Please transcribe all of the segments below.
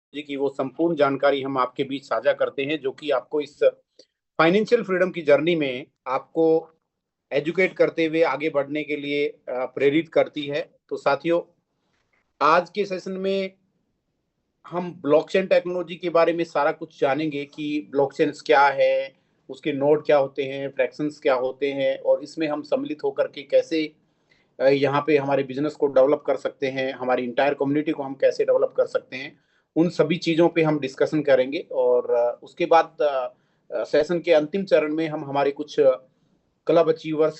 Technology की वो संपूर्ण जानकारी हम आपके बीच साझा करते हैं, जो कि आपको इस फाइनेंशियल फ्रीडम की जर्नी में आपको एजुकेट करते हुए आगे बढ़ने के लिए प्रेरित करती है। तो साथियों, आज के सेशन में हम ब्लॉकचेन टेक्नोलॉजी के बारे में सारा कुछ जानेंगे कि ब्लॉकचेन क्या है, उसके नोड क्या होते हैं, फ्रैक्शंस क्या होते हैं, और इसमें हम सम्मिलित होकर के कैसे यहाँ पे हमारे बिजनेस को डेवलप कर सकते हैं, हमारी इंटायर कम्युनिटी को हम कैसे डेवलप कर सकते हैं। उन सभी चीज़ों पे हम डिस्कशन करेंगे, और उसके बाद सेशन के अंतिम चरण में हम हमारे कुछ क्लब अचीवर्स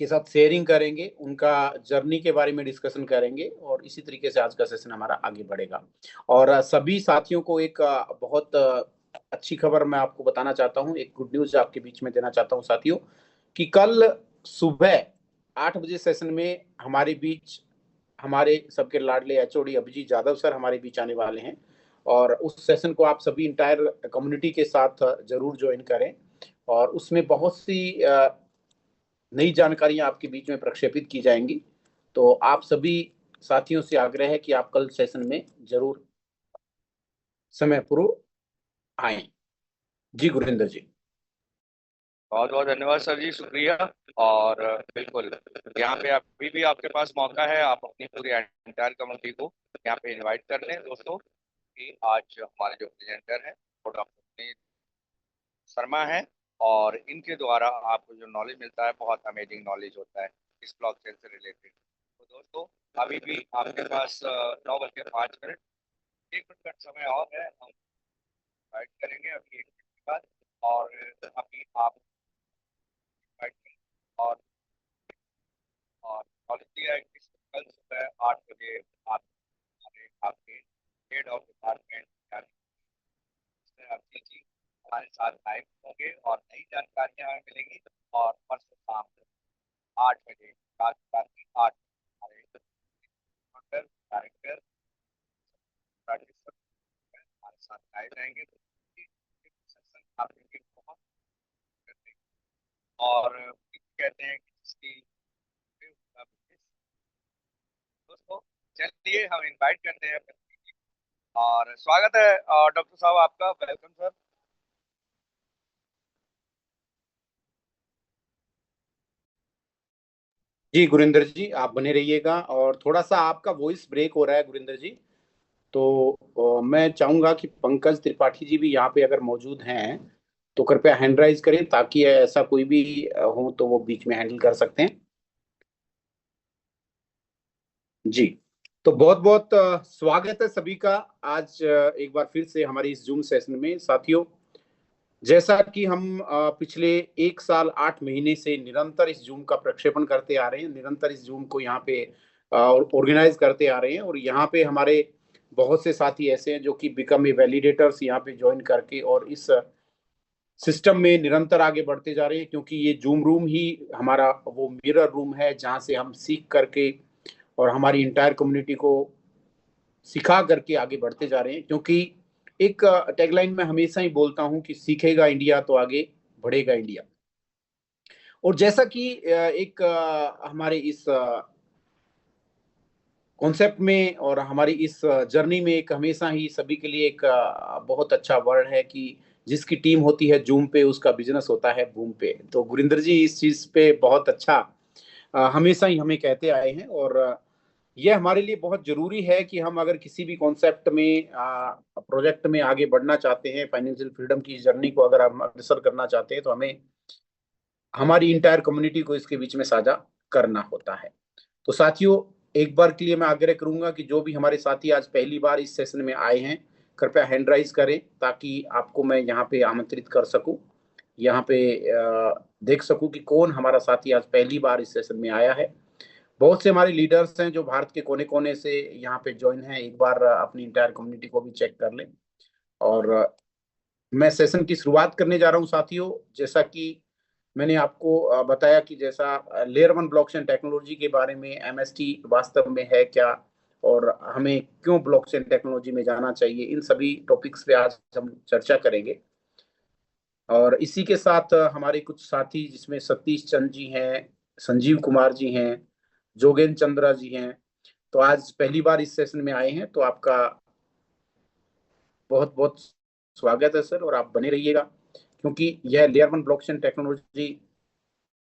के साथ शेयरिंग करेंगे, उनका जर्नी के बारे में डिस्कशन करेंगे, और इसी तरीके से आज का सेशन हमारा आगे बढ़ेगा। और सभी साथियों को एक बहुत अच्छी खबर मैं आपको बताना चाहता हूँ, एक गुड न्यूज आपके बीच में देना चाहता हूँ साथियों, कि कल सुबह 8 बजे सेशन में हमारे बीच हमारे सबके लाडले एचओडी अभिजीत यादव सर हमारे बीच आने वाले हैं। और उस सेशन को आप सभी इंटायर कम्युनिटी के साथ जरूर ज्वाइन करें, और उसमें बहुत सी नई जानकारियां आपके बीच में प्रक्षेपित की जाएंगी। तो आप सभी साथियों से आग्रह है कि आप कल सेशन में जरूर समय पूर्व आए। जी गुरिंदर जी। बहुत बहुत धन्यवाद सर जी, शुक्रिया। और बिल्कुल यहाँ पे अभी भी आपके पास मौका है, आप अपनी पूरी एंटायर कम्युनिटी को यहाँ पे इनवाइट कर लें दोस्तों, कि आज हमारे जो प्रेजेंटर हैं वो डॉक्टर शर्मा है, और इनके द्वारा आपको जो नॉलेज मिलता है बहुत अमेजिंग नॉलेज होता है इस ब्लॉकचेन से रिलेटेड। तो दोस्तों अभी भी आपके पास 9:05, 1 मिनट का समय और है, हम इनवाइट करेंगे अभी 1 मिनट के बाद। और अभी आप इनवाइट करें, और नॉलेज दिया है कि कल सुबह 8 बजे आप हमारे आपके हेड ऑफ डिपार्टमेंट अभिजीत जी हमारे साथ लाइव होंगे और नई जानकारियां हमें मिलेंगी। और परसों शाम 8 बजे, रात की 8 हमारे डायरेक्टर हमारे साथ लाइव रहेंगे। आप लोग बहुत और कहते हैं कि जिसकी दोस्तों, चलिए हम इनवाइट करते हैं और स्वागत है डॉक्टर साहब आपका, वेलकम सर। जी गुरिंदर जी, आप बने रहिएगा, और थोड़ा सा आपका वॉइस ब्रेक हो रहा है गुरिंदर जी। तो मैं चाहूंगा कि पंकज त्रिपाठी जी भी यहाँ पे अगर मौजूद हैं तो कृपया हैंड राइज करें, ताकि ऐसा कोई भी हो तो वो बीच में हैंडल कर सकते हैं। जी। तो बहुत बहुत स्वागत है सभी का आज एक बार फिर से हमारी इस जूम सेशन में साथियों। जैसा कि हम पिछले 1 साल 8 महीने से निरंतर इस जूम का प्रक्षेपण करते आ रहे हैं, निरंतर इस जूम को यहाँ पे ऑर्गेनाइज करते आ रहे हैं, और यहाँ पे हमारे बहुत से साथी ऐसे हैं जो कि बिकम ए वैलिडेटर्स यहाँ पे ज्वाइन करके और इस सिस्टम में निरंतर आगे बढ़ते जा रहे हैं, क्योंकि ये जूम रूम ही हमारा वो मिरर रूम है जहाँ से हम सीख करके और हमारी इंटायर कम्युनिटी को सिखा करके आगे बढ़ते जा रहे हैं। क्योंकि एक टैगलाइन में हमेशा ही बोलता हूं कि सीखेगा इंडिया तो आगे बढ़ेगा इंडिया। और जैसा कि एक हमारे इस कॉन्सेप्ट में और हमारी इस जर्नी में एक हमेशा ही सभी के लिए एक बहुत अच्छा वर्ड है कि जिसकी टीम होती है जूम पे उसका बिजनेस होता है बूम पे। तो गुरिंदर जी इस चीज पे बहुत अच्छा हमेशा ही हमें कहते आए हैं, और ये हमारे लिए बहुत जरूरी है कि हम अगर किसी भी कॉन्सेप्ट में प्रोजेक्ट में आगे बढ़ना चाहते हैं, फाइनेंशियल फ्रीडम की जर्नी को अगर हम अग्रसर करना चाहते हैं, तो हमें हमारी इंटायर कम्युनिटी को इसके बीच में साझा करना होता है। तो साथियों, एक बार के लिए मैं आग्रह करूंगा कि जो भी हमारे साथी आज पहली बार इस सेशन में आए हैं, कृपया हैंड राइज करें, ताकि आपको मैं यहाँ पे आमंत्रित कर सकूं, यहाँ पे देख सकूं कि कौन हमारा साथी आज पहली बार इस सेशन में आया है। बहुत से हमारे लीडर्स हैं जो भारत के कोने कोने से यहाँ पे ज्वाइन हैं, एक बार अपनी इंटायर कम्युनिटी को भी चेक कर लें। और मैं सेशन की शुरुआत करने जा रहा हूँ साथियों। जैसा कि मैंने आपको बताया कि जैसा लेयर 1 ब्लॉकचेन टेक्नोलॉजी के बारे में, एमएसटी वास्तव में है क्या, और हमें क्यों ब्लॉकचेन टेक्नोलॉजी में जाना चाहिए, इन सभी टॉपिक्स पे आज हम चर्चा करेंगे। और इसी के साथ हमारे कुछ साथी जिसमें सतीश चंद जी हैं, संजीव कुमार जी हैं, जोगेन चंद्रा जी हैं, तो आज पहली बार इस सेशन में आए हैं, तो आपका बहुत बहुत स्वागत है सर, और आप बने रहिएगा, क्योंकि यह लेयर 1 ब्लॉकचेन टेक्नोलॉजी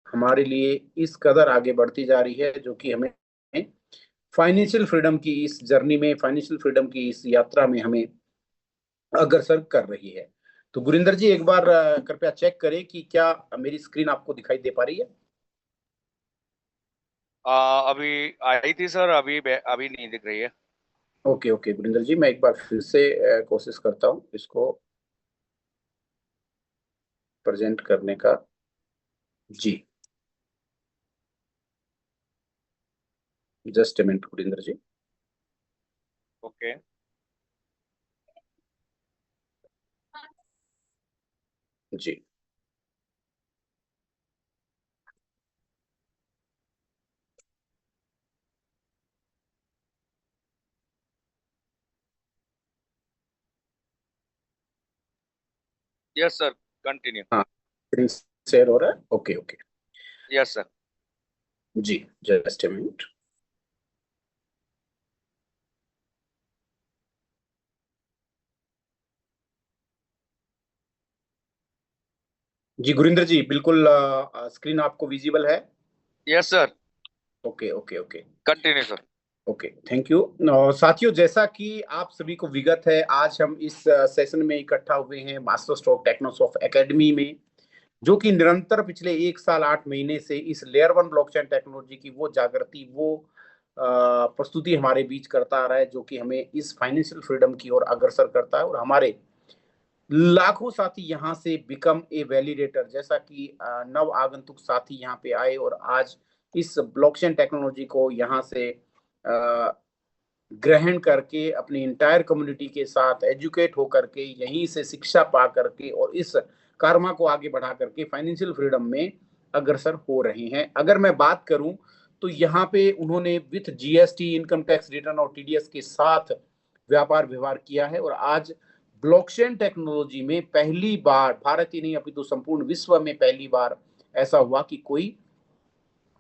हमारे लिए इस कदर आगे बढ़ती जा रही है, जो कि हमें फाइनेंशियल फ्रीडम की इस जर्नी में, फाइनेंशियल फ्रीडम की इस यात्रा में हमें अग्रसर कर रही है। तो गुरिंदर जी, एक बार कृपया चेक करें कि क्या मेरी स्क्रीन आपको दिखाई दे पा रही है। अभी आई थी सर, अभी नहीं दिख रही है। ओके ओके गुरिंदर जी, मैं एक बार फिर से कोशिश करता हूँ इसको प्रेजेंट करने का। जी, just a minute Gurinder ji. Okay. जी यस सर, कंटिन्यू। हाँ, स्क्रीन शेयर हो रहा है। Okay okay. Yes sir. जी, जस्ट ए मिनट। जी गुरिंदर जी, बिल्कुल स्क्रीन आपको विजिबल है। Yes sir, okay okay okay. Continue sir. Okay, thank you. साथियों, जैसा कि आप सभी को विगत है, आज हम इस सेशन में इकट्ठा हुए हैं मास्टर स्ट्रोक टेक्नोसॉफ्ट एकेडमी में, जो कि निरंतर पिछले 1 साल 8 महीने से इस लेयर 1 ब्लॉकचेन टेक्नोलॉजी की वो जागृति, वो प्रस्तुति हमारे बीच करता आ रहा है, जो कि हमें इस फाइनेंशियल फ्रीडम की ओर अग्रसर करता है। और हमारे लाखों साथी यहाँ से बिकम ए वैलिडेटर, जैसा कि नव आगंतुक साथी यहाँ पे आए और आज इस ब्लॉकचेन टेक्नोलॉजी को यहाँ से ग्रहण करके अपनी इंटायर कम्युनिटी के साथ एजुकेट होकर के, यहीं से शिक्षा पा करके और इस कर्मा को आगे बढ़ा करके फाइनेंशियल फ्रीडम में अग्रसर हो रहे हैं। अगर मैं बात करूं तो यहाँ पे उन्होंने with GST, income tax return और टीडीएस के साथ व्यापार व्यवहार किया है। और आज ब्लॉकचेन टेक्नोलॉजी में पहली बार, भारत ही नहीं अपितु संपूर्ण विश्व में पहली बार ऐसा हुआ कि कोई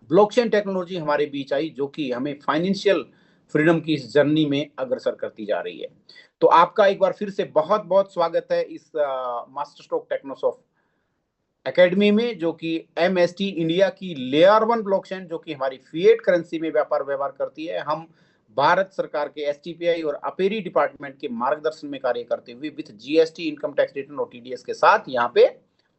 ब्लॉकचेन टेक्नोलॉजी हमारे बीच आई, जो कि हमें फाइनेंशियल फ्रीडम की इस जर्नी में अग्रसर करती जा रही है। तो आपका एक बार फिर से बहुत बहुत स्वागत है इस मास्टर स्ट्रोक टेक्नोसॉफ्ट एकेडमी में, जो कि एमएसटी इंडिया की लेयर 1 ब्लॉकचेन, जो कि हमारी फिएट करेंसी में व्यापार व्यवहार करती है, हम भारत सरकार के एसटीपीआई और अपेरी डिपार्टमेंट के मार्गदर्शन में कार्य करते हुए with GST, income tax return और टीडीएस के साथ यहाँ पे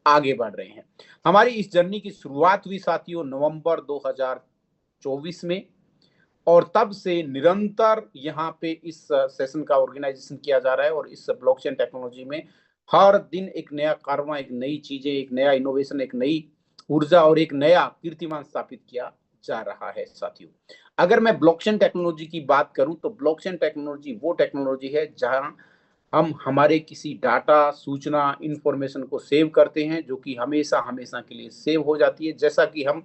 आगे बढ़ रहे हैं। हमारी इस जर्नी की शुरुआत हुई साथियों नवंबर 2024 में, और तब से निरंतर यहाँ पे इस सेशन का ऑर्गेनाइजेशन किया जा रहा है। और इस ब्लॉकचेन टेक्नोलॉजी में हर दिन एक नया कारवा, एक नई चीजें, एक नया इनोवेशन, एक नई ऊर्जा और एक नया कीर्तिमान स्थापित किया जा रहा है साथियों। अगर मैं ब्लॉकचेन टेक्नोलॉजी की बात करूं तो ब्लॉकचेन टेक्नोलॉजी वो टेक्नोलॉजी है जहां हम हमारे किसी डाटा, सूचना, इंफॉर्मेशन को सेव करते हैं, जो कि हमेशा हमेशा के लिए सेव हो जाती है। जैसा कि हम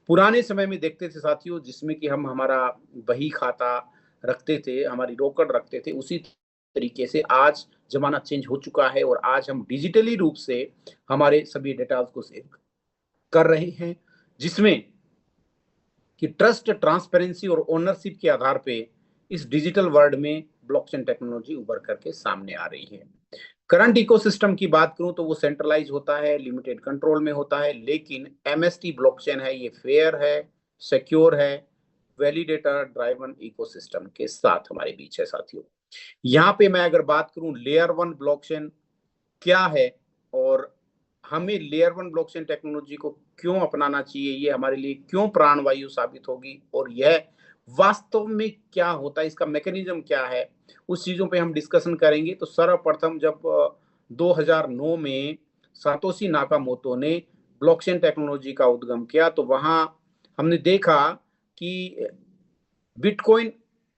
पुराने समय में देखते थे साथियों, जिसमें कि हम हमारा बही खाता रखते थे, हमारी रोकड़ रखते थे, उसी तरीके से आज जमाना चेंज हो चुका है और आज हम डिजिटली रूप से हमारे सभी डेटा को सेव कर रहे हैं, जिसमें कि ट्रस्ट, ट्रांसपेरेंसी और ओनरशिप के आधार पे इस डिजिटल वर्ल्ड में ब्लॉकचेन टेक्नोलॉजी उभर करके सामने आ रही है। करंट इकोसिस्टम की बात करूं तो वो सेंट्रलाइज होता है, लिमिटेड कंट्रोल में होता है, लेकिन एमएसटी ब्लॉकचेन है, ये फेयर है, सिक्योर है, वैलिडेटर ड्राइवन इकोसिस्टम के साथ हमारे बीच है साथियों। यहाँ पे मैं अगर बात करूं लेयर 1 ब्लॉकचेन क्या है और हमें लेयर 1 ब्लॉकचेन टेक्नोलॉजी को क्यों अपनाना चाहिए, ये हमारे लिए क्यों प्राणवायु साबित होगी, और यह वास्तव में क्या होता है, इसका मैकेनिज्म क्या है, उस चीजों पे हम डिस्कशन करेंगे। तो सर्वप्रथम जब 2009 में सातोशी नाकामोटो ने ब्लॉकचेन टेक्नोलॉजी का उद्गम किया, तो वहां हमने देखा कि बिटकॉइन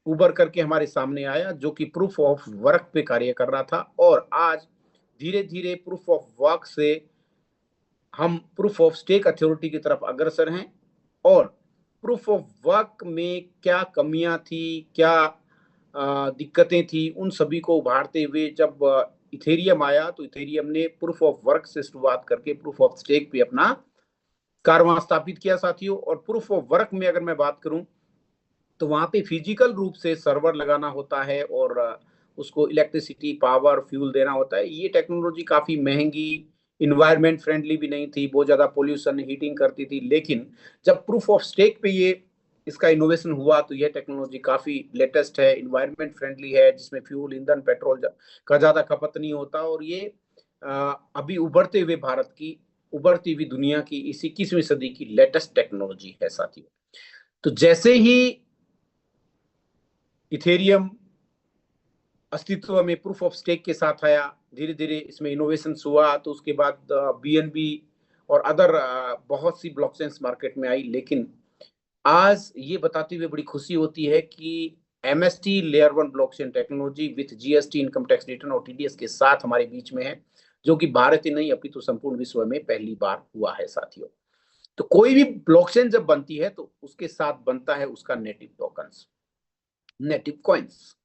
उभर करके हमारे सामने आया, जो कि प्रूफ ऑफ वर्क पे कार्य कर रहा था। और आज धीरे धीरे प्रूफ ऑफ वर्क से हम प्रूफ ऑफ स्टेक अथॉरिटी की तरफ अग्रसर हैं। और प्रूफ ऑफ वर्क में क्या कमियां थी, क्या दिक्कतें थी, उन सभी को उभारते हुए जब इथेरियम आया, तो इथेरियम ने प्रूफ ऑफ वर्क से शुरुआत करके प्रूफ ऑफ स्टेक पे अपना कारवां स्थापित किया साथियों। और प्रूफ ऑफ वर्क में अगर मैं बात करूं तो वहां पे फिजिकल रूप से सर्वर लगाना होता है, और उसको इलेक्ट्रिसिटी, पावर, फ्यूल देना होता है। ये टेक्नोलॉजी काफी महंगी, इन्वायरमेंट फ्रेंडली भी नहीं थी, बहुत ज्यादा पोल्यूशन, हीटिंग करती थी। लेकिन जब प्रूफ ऑफ स्टेक पे ये इसका इनोवेशन हुआ तो ये टेक्नोलॉजी काफी लेटेस्ट है, इन्वायरमेंट फ्रेंडली है, जिसमें फ्यूल, ईंधन, पेट्रोल का ज्यादा खपत नहीं होता। और ये अभी उभरते हुए भारत की, उभरती हुई दुनिया की इस 21वीं सदी की लेटेस्ट टेक्नोलॉजी है साथियों। तो जैसे ही इथेरियम अस्तित्व में प्रूफ ऑफ स्टेक के साथ आया, धीरे धीरे इसमें इनोवेशन हुआ, तो उसके बाद बीएनबी और अदर बहुत सी ब्लॉकचेन्स मार्केट में आई। लेकिन आज ये बताते हुए बड़ी खुशी होती है कि MST layer 1 blockchain technology with GST, income tax return और टीडीएस के साथ हमारे बीच में है, जो कि भारत ही नहीं अपितु संपूर्ण विश्व में पहली बार हुआ है साथियों। तो कोई भी ब्लॉकचेन जब बनती है तो उसके साथ बनता है उसका native tokens, native coins.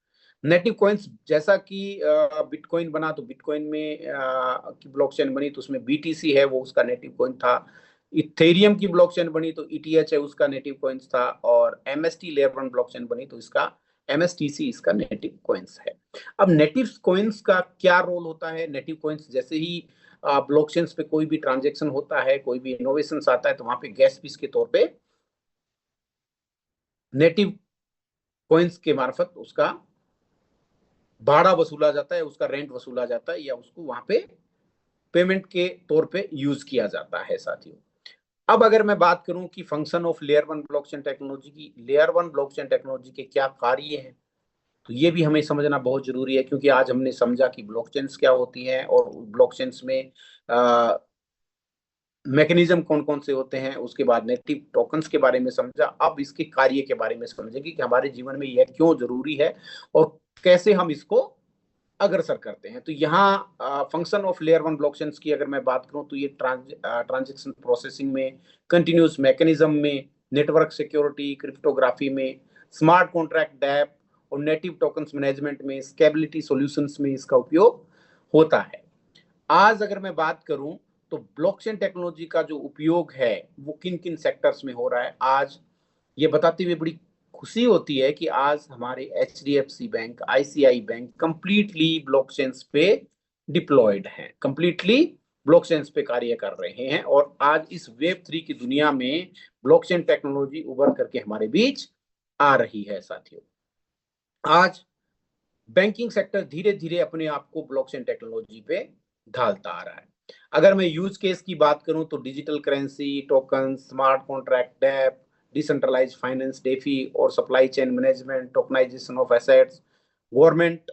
Native coins जैसा कि बिटकॉइन बना तो बिटकॉइन में की ब्लॉकचेन बनी तो उसमें बीटीसी है, वो उसका नेटिव कॉइन था। इथेरियम की ब्लॉकचेन बनी तो ईटीएच है, उसका नेटिव कॉइन्स था। और एमएसटी लेयर 1 ब्लॉकचेन बनी तो इसका एमएसटीसी इसका नेटिव कॉइन्स है। अब नेटिव कॉइन्स का क्या रोल होता है? नेटिव कॉइन्स जैसे ही ब्लॉकचेन्स पे कोई भी ट्रांजेक्शन होता है, कोई भी इनोवेशन आता है, तो वहां पे गैस फीस के तौर पे नेटिव कॉइन्स के मार्फत उसका भाड़ा वसूला जाता है, उसका रेंट वसूला जाता है, या उसको वहां पे पेमेंट के तौर पे यूज किया जाता है साथियों। अब अगर मैं बात करूं कि function of layer 1 blockchain technology की, लेयर 1 ब्लॉकचेन टेक्नोलॉजी के क्या कार्य हैं, तो ये भी हमें समझना बहुत जरूरी है। क्योंकि आज हमने समझा कि ब्लॉकचेन्स क्या होती हैं और ब्लॉकचेन्स में मैकेनिज्म कौन कौन से होते हैं, उसके बाद नेटिव टोकन्स के बारे में समझा। अब इसके कार्य के बारे में समझेंगे कि हमारे जीवन में यह क्यों जरूरी है और कैसे हम इसको अग्रसर करते हैं। तो यहाँ फंक्शन ऑफ लेयर 1 ब्लॉकचेन्स की अगर मैं बात करूं तो ये ट्रांजेक्शन प्रोसेसिंग में, कंटिन्यूस मैकेनिज्म में, नेटवर्क सिक्योरिटी, क्रिप्टोग्राफी में, स्मार्ट कॉन्ट्रैक्ट डैप और नेटिव टोकन्स मैनेजमेंट में, स्केबिलिटी सॉल्यूशंस में इसका उपयोग होता है। आज अगर मैं बात करूं तो ब्लॉकचेन टेक्नोलॉजी का जो उपयोग है वो किन किन सेक्टर्स में हो रहा है, आज ये बताते हुए बड़ी खुशी होती है कि आज हमारे HDFC bank, ICI bank completely blockchains पे डिप्लॉयड हैं, कंप्लीटली ब्लॉकचेन्स पे कार्य कर रहे हैं। और आज इस वेब 3 की दुनिया में ब्लॉकचेन टेक्नोलॉजी उभर करके हमारे बीच आ रही है साथियों। आज बैंकिंग सेक्टर धीरे धीरे अपने आप को ब्लॉकचेन टेक्नोलॉजी पे ढालता आ रहा है। अगर मैं यूज केस की बात करूं तो digital currency, token, smart contract, dapp, decentralised finance, DeFi और supply chain management, tokenisation of assets, government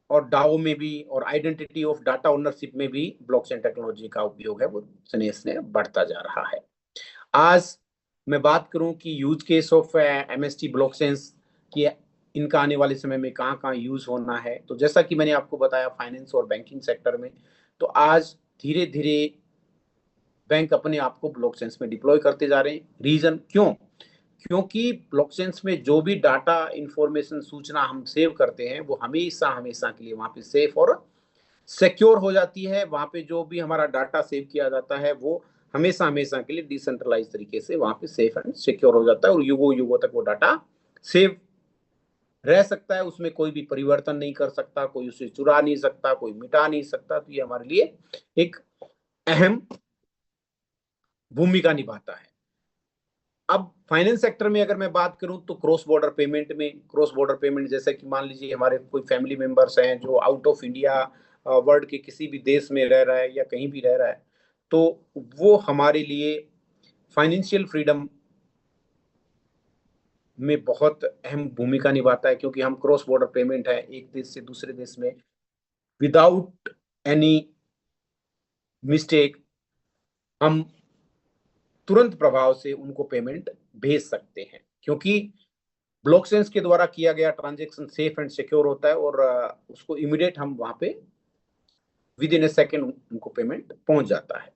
और डाओ में भी, और आइडेंटिटी ऑफ डाटा ओनरशिप में भी ब्लॉकचेन टेक्नोलॉजी का उपयोग है वो स्नेह ने बढ़ता जा रहा है। आज मैं बात करूं कि use case of MST blockchains की, इनका आने वाले समय में कहाँ कहाँ यूज होना है, तो जैसा कि मैंने आपको बताया फाइनेंस और बैंकिंग सेक्टर में, तो आज धीरे धीरे बैंक अपने आप को ब्लॉकचेन्स में डिप्लॉय करते जा रहे हैं। रीजन क्यों? क्योंकि ब्लॉकचेन्स में जो भी डाटा, इंफॉर्मेशन, सूचना हम सेव करते हैं वो हमेशा हमेशा के लिए वहां पे सेफ और सिक्योर हो जाती है। वहां पे जो भी हमारा डाटा सेव किया जाता है वो हमेशा हमेशा के लिए डिसेंट्रलाइज तरीके से वहां पे सेफ एंड सिक्योर हो जाता है, और युगों युगों तक वो डाटा सेव रह सकता है। उसमें कोई भी परिवर्तन नहीं कर सकता, कोई उसे चुरा नहीं सकता, कोई मिटा नहीं सकता। तो ये हमारे लिए एक अहम भूमिका निभाता है। अब फाइनेंस सेक्टर में अगर मैं बात करूं तो क्रॉस बॉर्डर पेमेंट में, क्रॉस बॉर्डर पेमेंट जैसे कि मान लीजिए हमारे कोई फैमिली मेंबर्स हैं जो आउट ऑफ इंडिया, वर्ल्ड के किसी भी देश में रह रहा है या कहीं भी रह रहा है, तो वो हमारे लिए फाइनेंशियल फ्रीडम में बहुत अहम भूमिका निभाता है। क्योंकि हम क्रॉस बॉर्डर पेमेंट है एक देश से दूसरे देश में विदाउट एनी मिस्टेक हम तुरंत प्रभाव से उनको पेमेंट भेज सकते हैं। क्योंकि ब्लॉकचेन्स के द्वारा किया गया ट्रांजेक्शन सेफ एंड सिक्योर होता है, और उसको इमीडिएट हम वहां पे विद इन ए सेकेंड उनको पेमेंट पहुंच जाता है।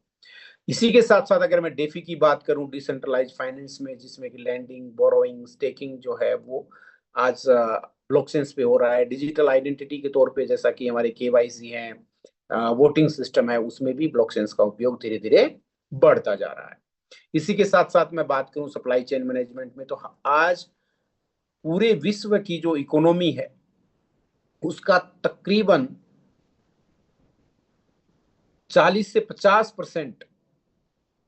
इसी के साथ साथ अगर मैं डेफी की बात करूं, डिसेंट्रलाइज फाइनेंस में, जिसमें कि लैंडिंग, बोरोइंग, स्टेकिंग जो है वो आज ब्लॉकचेन्स पे हो रहा है। डिजिटल आइडेंटिटी के तौर पे जैसा कि हमारे केवाईसी है, वोटिंग सिस्टम है, उसमें भी ब्लॉकचेन्स का उपयोग धीरे धीरे बढ़ता जा रहा है। इसी के साथ साथ मैं बात करूं सप्लाई चेन मैनेजमेंट में, तो आज पूरे विश्व की जो इकोनॉमी है उसका तकरीबन 40 से 50%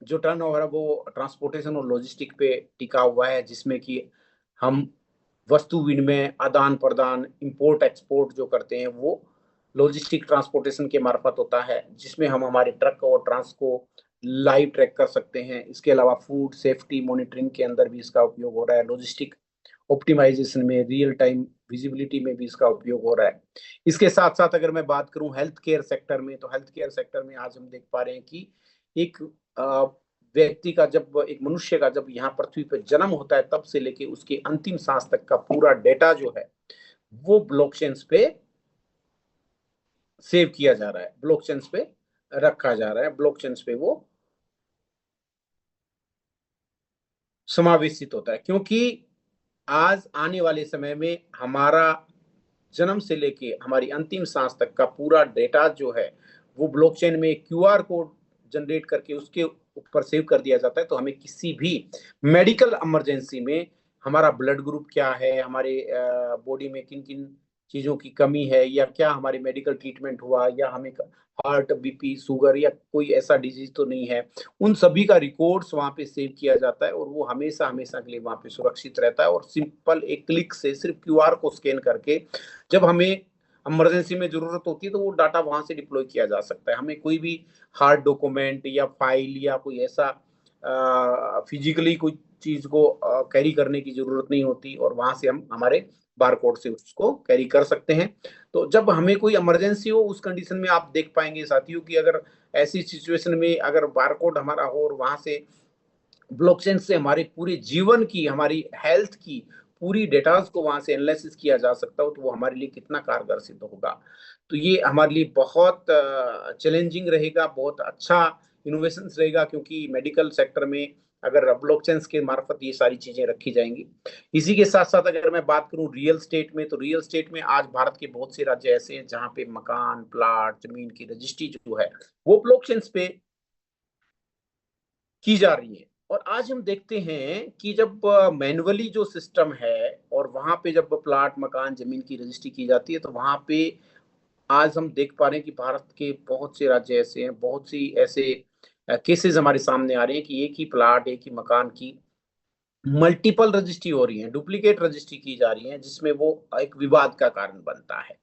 जो टर्नओवर है वो ट्रांसपोर्टेशन और लॉजिस्टिक पे टिका हुआ है, जिसमें कि हम वस्तु विनिमय, आदान प्रदान, इंपोर्ट एक्सपोर्ट जो करते हैं वो लॉजिस्टिक ट्रांसपोर्टेशन के मार्फत होता है, जिसमें हम हमारे ट्रक और ट्रांस को लाइव ट्रैक कर सकते हैं। इसके अलावा फूड सेफ्टी मॉनिटरिंग के अंदर भी इसका उपयोग हो रहा है, लॉजिस्टिक ऑप्टिमाइजेशन में, रियल टाइम विजिबिलिटी में भी इसका उपयोग हो रहा है। इसके साथ साथ अगर मैं बात करूं हेल्थ केयर सेक्टर में, तो हेल्थ केयर सेक्टर में आज हम देख पा रहे हैं कि एक व्यक्ति का, जब एक मनुष्य का जब यहाँ पृथ्वी पर जन्म होता है तब से लेके उसके अंतिम सांस तक का पूरा डेटा जो है वो ब्लॉकचेन्स पे सेव किया जा रहा है, ब्लॉकचेन्स पे रखा जा रहा है, ब्लॉकचेन्स पे वो समावेशित होता है। क्योंकि आज आने वाले समय में हमारा जन्म से लेके हमारी अंतिम सांस तक का पूरा डेटा जो है वो ब्लॉकचेन में क्यूआर कोड जनरेट करके उसके ऊपर सेव कर दिया जाता है। तो हमें किसी भी मेडिकल इमरजेंसी में हमारा ब्लड ग्रुप क्या है, हमारे बॉडी में किन किन चीजों की कमी है, या क्या हमारे मेडिकल ट्रीटमेंट हुआ, या हमें हार्ट बीपी शुगर या कोई ऐसा डिजीज तो नहीं है, उन सभी का रिकॉर्ड्स वहां पे सेव किया जाता है और वो हमेशा हमेशा के लिए वहां पे सुरक्षित रहता है। और सिंपल एक क्लिक से सिर्फ क्यूआर को स्कैन करके जब हमें इमरजेंसी में जरूरत होती है तो वो डाटा वहां से डिप्लॉय किया जा सकता है। हमें कोई भी हार्ड डॉक्यूमेंट या फाइल या कोई ऐसा फिजिकली कोई चीज को कैरी करने की जरूरत नहीं होती, और वहां से हम हमारे बारकोड से उसको कैरी कर सकते हैं। तो जब हमें कोई इमरजेंसी हो उस कंडीशन में आप देख पाएंगे साथियों कि अगर ऐसी सिचुएशन में अगर बारकोड हमारा हो और वहां से ब्लॉकचेन से हमारे पूरे जीवन की, हमारी हेल्थ की पूरी डेटास को वहां से एनालिसिस किया जा सकता हो, तो वो हमारे लिए कितना कारगर सिद्ध होगा। तो ये हमारे लिए बहुत चैलेंजिंग रहेगा, बहुत अच्छा इनोवेशन रहेगा, क्योंकि मेडिकल सेक्टर में अगर ब्लॉकचेन के मार्फत ये सारी चीजें रखी जाएंगी। इसी के साथ साथ अगर मैं बात करूं रियल स्टेट में, तो रियल स्टेट में आज भारत के बहुत से राज्य ऐसे हैं जहां पे मकान, प्लाट, जमीन की रजिस्ट्री जो है वो ब्लॉकचेन पे की जा रही है। और आज हम देखते हैं कि जब मैनुअली जो सिस्टम है और वहां पे जब प्लाट, मकान, जमीन की रजिस्ट्री की जाती है, तो वहां पे आज हम देख पा रहे हैं कि भारत के बहुत से राज्य ऐसे हैं, बहुत सी ऐसे केसेस हमारे सामने आ रहे हैं कि एक ही प्लाट, एक ही मकान की मल्टीपल रजिस्ट्री हो रही है, डुप्लीकेट रजिस्ट्री की जा रही है, जिसमें वो एक विवाद का कारण बनता है।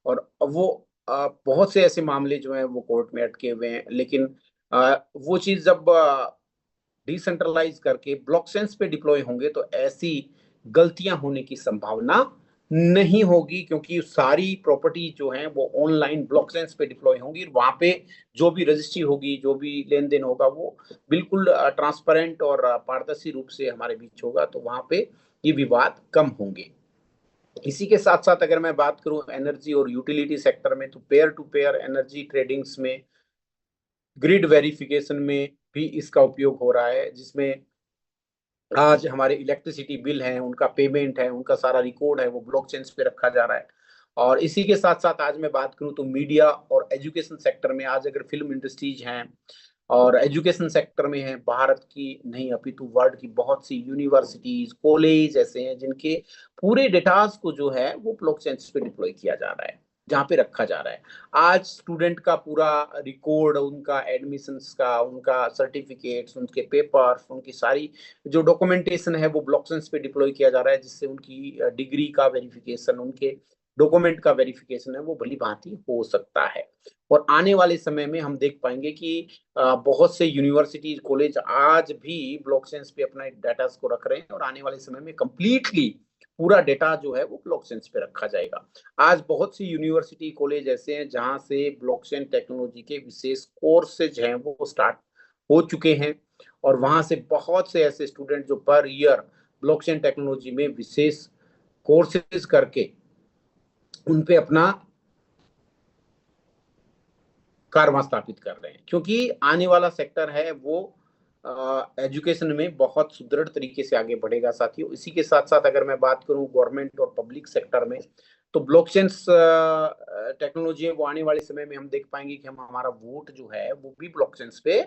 और वो बहुत से ऐसे मामले जो हैं वो कोर्ट में अटके हुए हैं। लेकिन वो चीज जब डिसेंट्रलाइज करके ब्लॉकचेन्स पे डिप्लॉय होंगे तो ऐसी गलतियां होने की संभावना नहीं होगी, क्योंकि सारी प्रॉपर्टी जो है वो ऑनलाइन ब्लॉकचेन्स पे डिप्लॉय होंगी। वहां पे जो भी रजिस्ट्री होगी, जो भी लेन देन होगा वो बिल्कुल ट्रांसपेरेंट और पारदर्शी रूप से हमारे बीच होगा, तो वहां पे ये विवाद कम होंगे। इसी के साथ साथ अगर मैं बात करूं एनर्जी और यूटिलिटी सेक्टर में, तो pair to pair energy tradings में, ग्रिड वेरिफिकेशन में भी इसका उपयोग हो रहा है, जिसमें आज हमारे इलेक्ट्रिसिटी बिल हैं, उनका पेमेंट है, उनका सारा रिकॉर्ड है वो ब्लॉकचेन पे रखा जा रहा है। और इसी के साथ साथ आज मैं बात करूं तो मीडिया और एजुकेशन सेक्टर में, आज अगर फिल्म इंडस्ट्रीज हैं और एजुकेशन सेक्टर में है, भारत की नहीं अपितु वर्ल्ड की बहुत सी यूनिवर्सिटीज, कॉलेज ऐसे हैं जिनके पूरे डेटास को जो है वो ब्लॉकचेन पे डिप्लॉय किया जा रहा है, जहाँ पे रखा जा रहा है। आज स्टूडेंट का पूरा रिकॉर्ड, उनका एडमिशंस का, उनका सर्टिफिकेट्स, उनके पेपर्स, उनकी सारी जो डॉक्यूमेंटेशन है वो ब्लॉकचेन पे डिप्लॉय किया जा रहा है, जिससे उनकी डिग्री का वेरिफिकेशन, उनके डॉक्यूमेंट का वेरिफिकेशन है वो भली भांति हो सकता है। और आने वाले समय में हम देख पाएंगे कि बहुत से यूनिवर्सिटी कॉलेज आज भी ब्लॉकचेन पे अपना डाटा को रख रहे हैं, और आने वाले समय में कंप्लीटली पूरा डेटा जो है वो ब्लॉकचेन पे रखा जाएगा। आज बहुत सी यूनिवर्सिटी कॉलेज ऐसे हैं जहां से ब्लॉकचेन टेक्नोलॉजी के विशेष कोर्सेज हैं वो स्टार्ट हो चुके हैं, और वहां से बहुत से ऐसे स्टूडेंट जो पर ईयर ब्लॉकचेन टेक्नोलॉजी में विशेष कोर्सेज करके उन पे अपना कारवा स्थापित कर रहे हैं। क्योंकि आने वाला सेक्टर है वो एजुकेशन में बहुत सुदृढ़ तरीके से आगे बढ़ेगा साथियों। इसी के साथ साथ अगर मैं बात करूं गवर्नमेंट और पब्लिक सेक्टर में, तो ब्लॉकचेन टेक्नोलॉजी है वो आने वाले समय में हम देख पाएंगे कि हम हमारा वोट जो है वो भी ब्लॉकचेन पे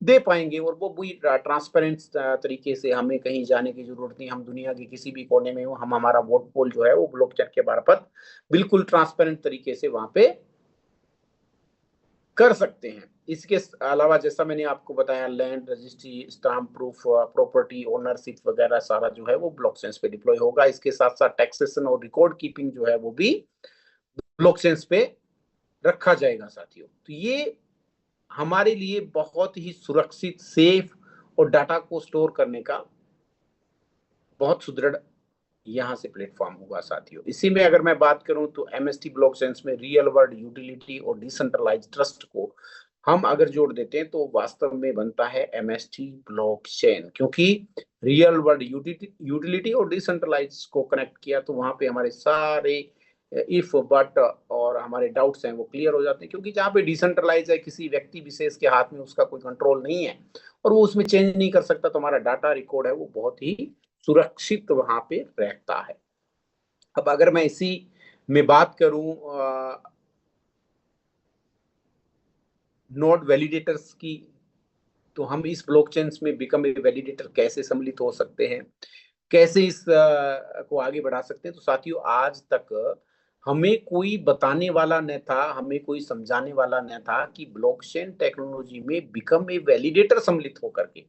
दे पाएंगे, और वो भी ट्रांसपेरेंट तरीके से, हमें कहीं जाने की जरूरत नहीं, हम दुनिया के किसी भी कोने में हो, हम हमारा वोट पोल जो है वो ब्लॉकचेन के मार्फत बिल्कुल ट्रांसपेरेंट तरीके से वहां पे कर सकते हैं। इसके अलावा जैसा मैंने आपको बताया, land registry, stamp proof, property ownership वगैरह सारा जो है वो ब्लॉकचेन पे डिप्लॉय होगा। इसके साथ साथ टैक्सेशन और रिकॉर्ड कीपिंग जो है वो भी ब्लॉकचेन पे रखा जाएगा साथियों। तो ये हमारे लिए बहुत ही सुरक्षित, सेफ और डाटा को स्टोर करने का बहुत सुदृढ़ यहाँ से प्लेटफॉर्म होगा साथियों। इसी में अगर मैं बात करूं तो एमएसटी ब्लॉकचेन में रियल वर्ल्ड यूटिलिटी और डिसेंट्रलाइज्ड ट्रस्ट को हम अगर जोड़ देते हैं तो वास्तव में बनता है एमएसटी ब्लॉकचेन, क्योंकि रियल वर्ल्ड यूटिलिटी और डिसेंट्रलाइज को कनेक्ट किया तो वहां पे हमारे सारे इफ बट और हमारे डाउट्स हैं वो क्लियर हो जाते हैं। क्योंकि जहाँ पे डिसेंट्रलाइज है, किसी व्यक्ति विशेष के हाथ में उसका कोई कंट्रोल नहीं है और वो उसमें चेंज नहीं कर सकता, तो हमारा डाटा रिकॉर्ड है वो बहुत ही सुरक्षित वहां पे रहता है। अब अगर मैं इसी में बात करूं नोड वैलिडेटर्स की, तो हम इस ब्लॉकचेन में बिकम ए वैलिडेटर कैसे सम्मिलित हो सकते हैं, कैसे इस को आगे बढ़ा सकते हैं। तो साथियों, आज तक हमें कोई बताने वाला न था, हमें कोई समझाने वाला न था कि ब्लॉकचेन टेक्नोलॉजी में बिकम ए वैलिडेटर सम्मिलित होकर के,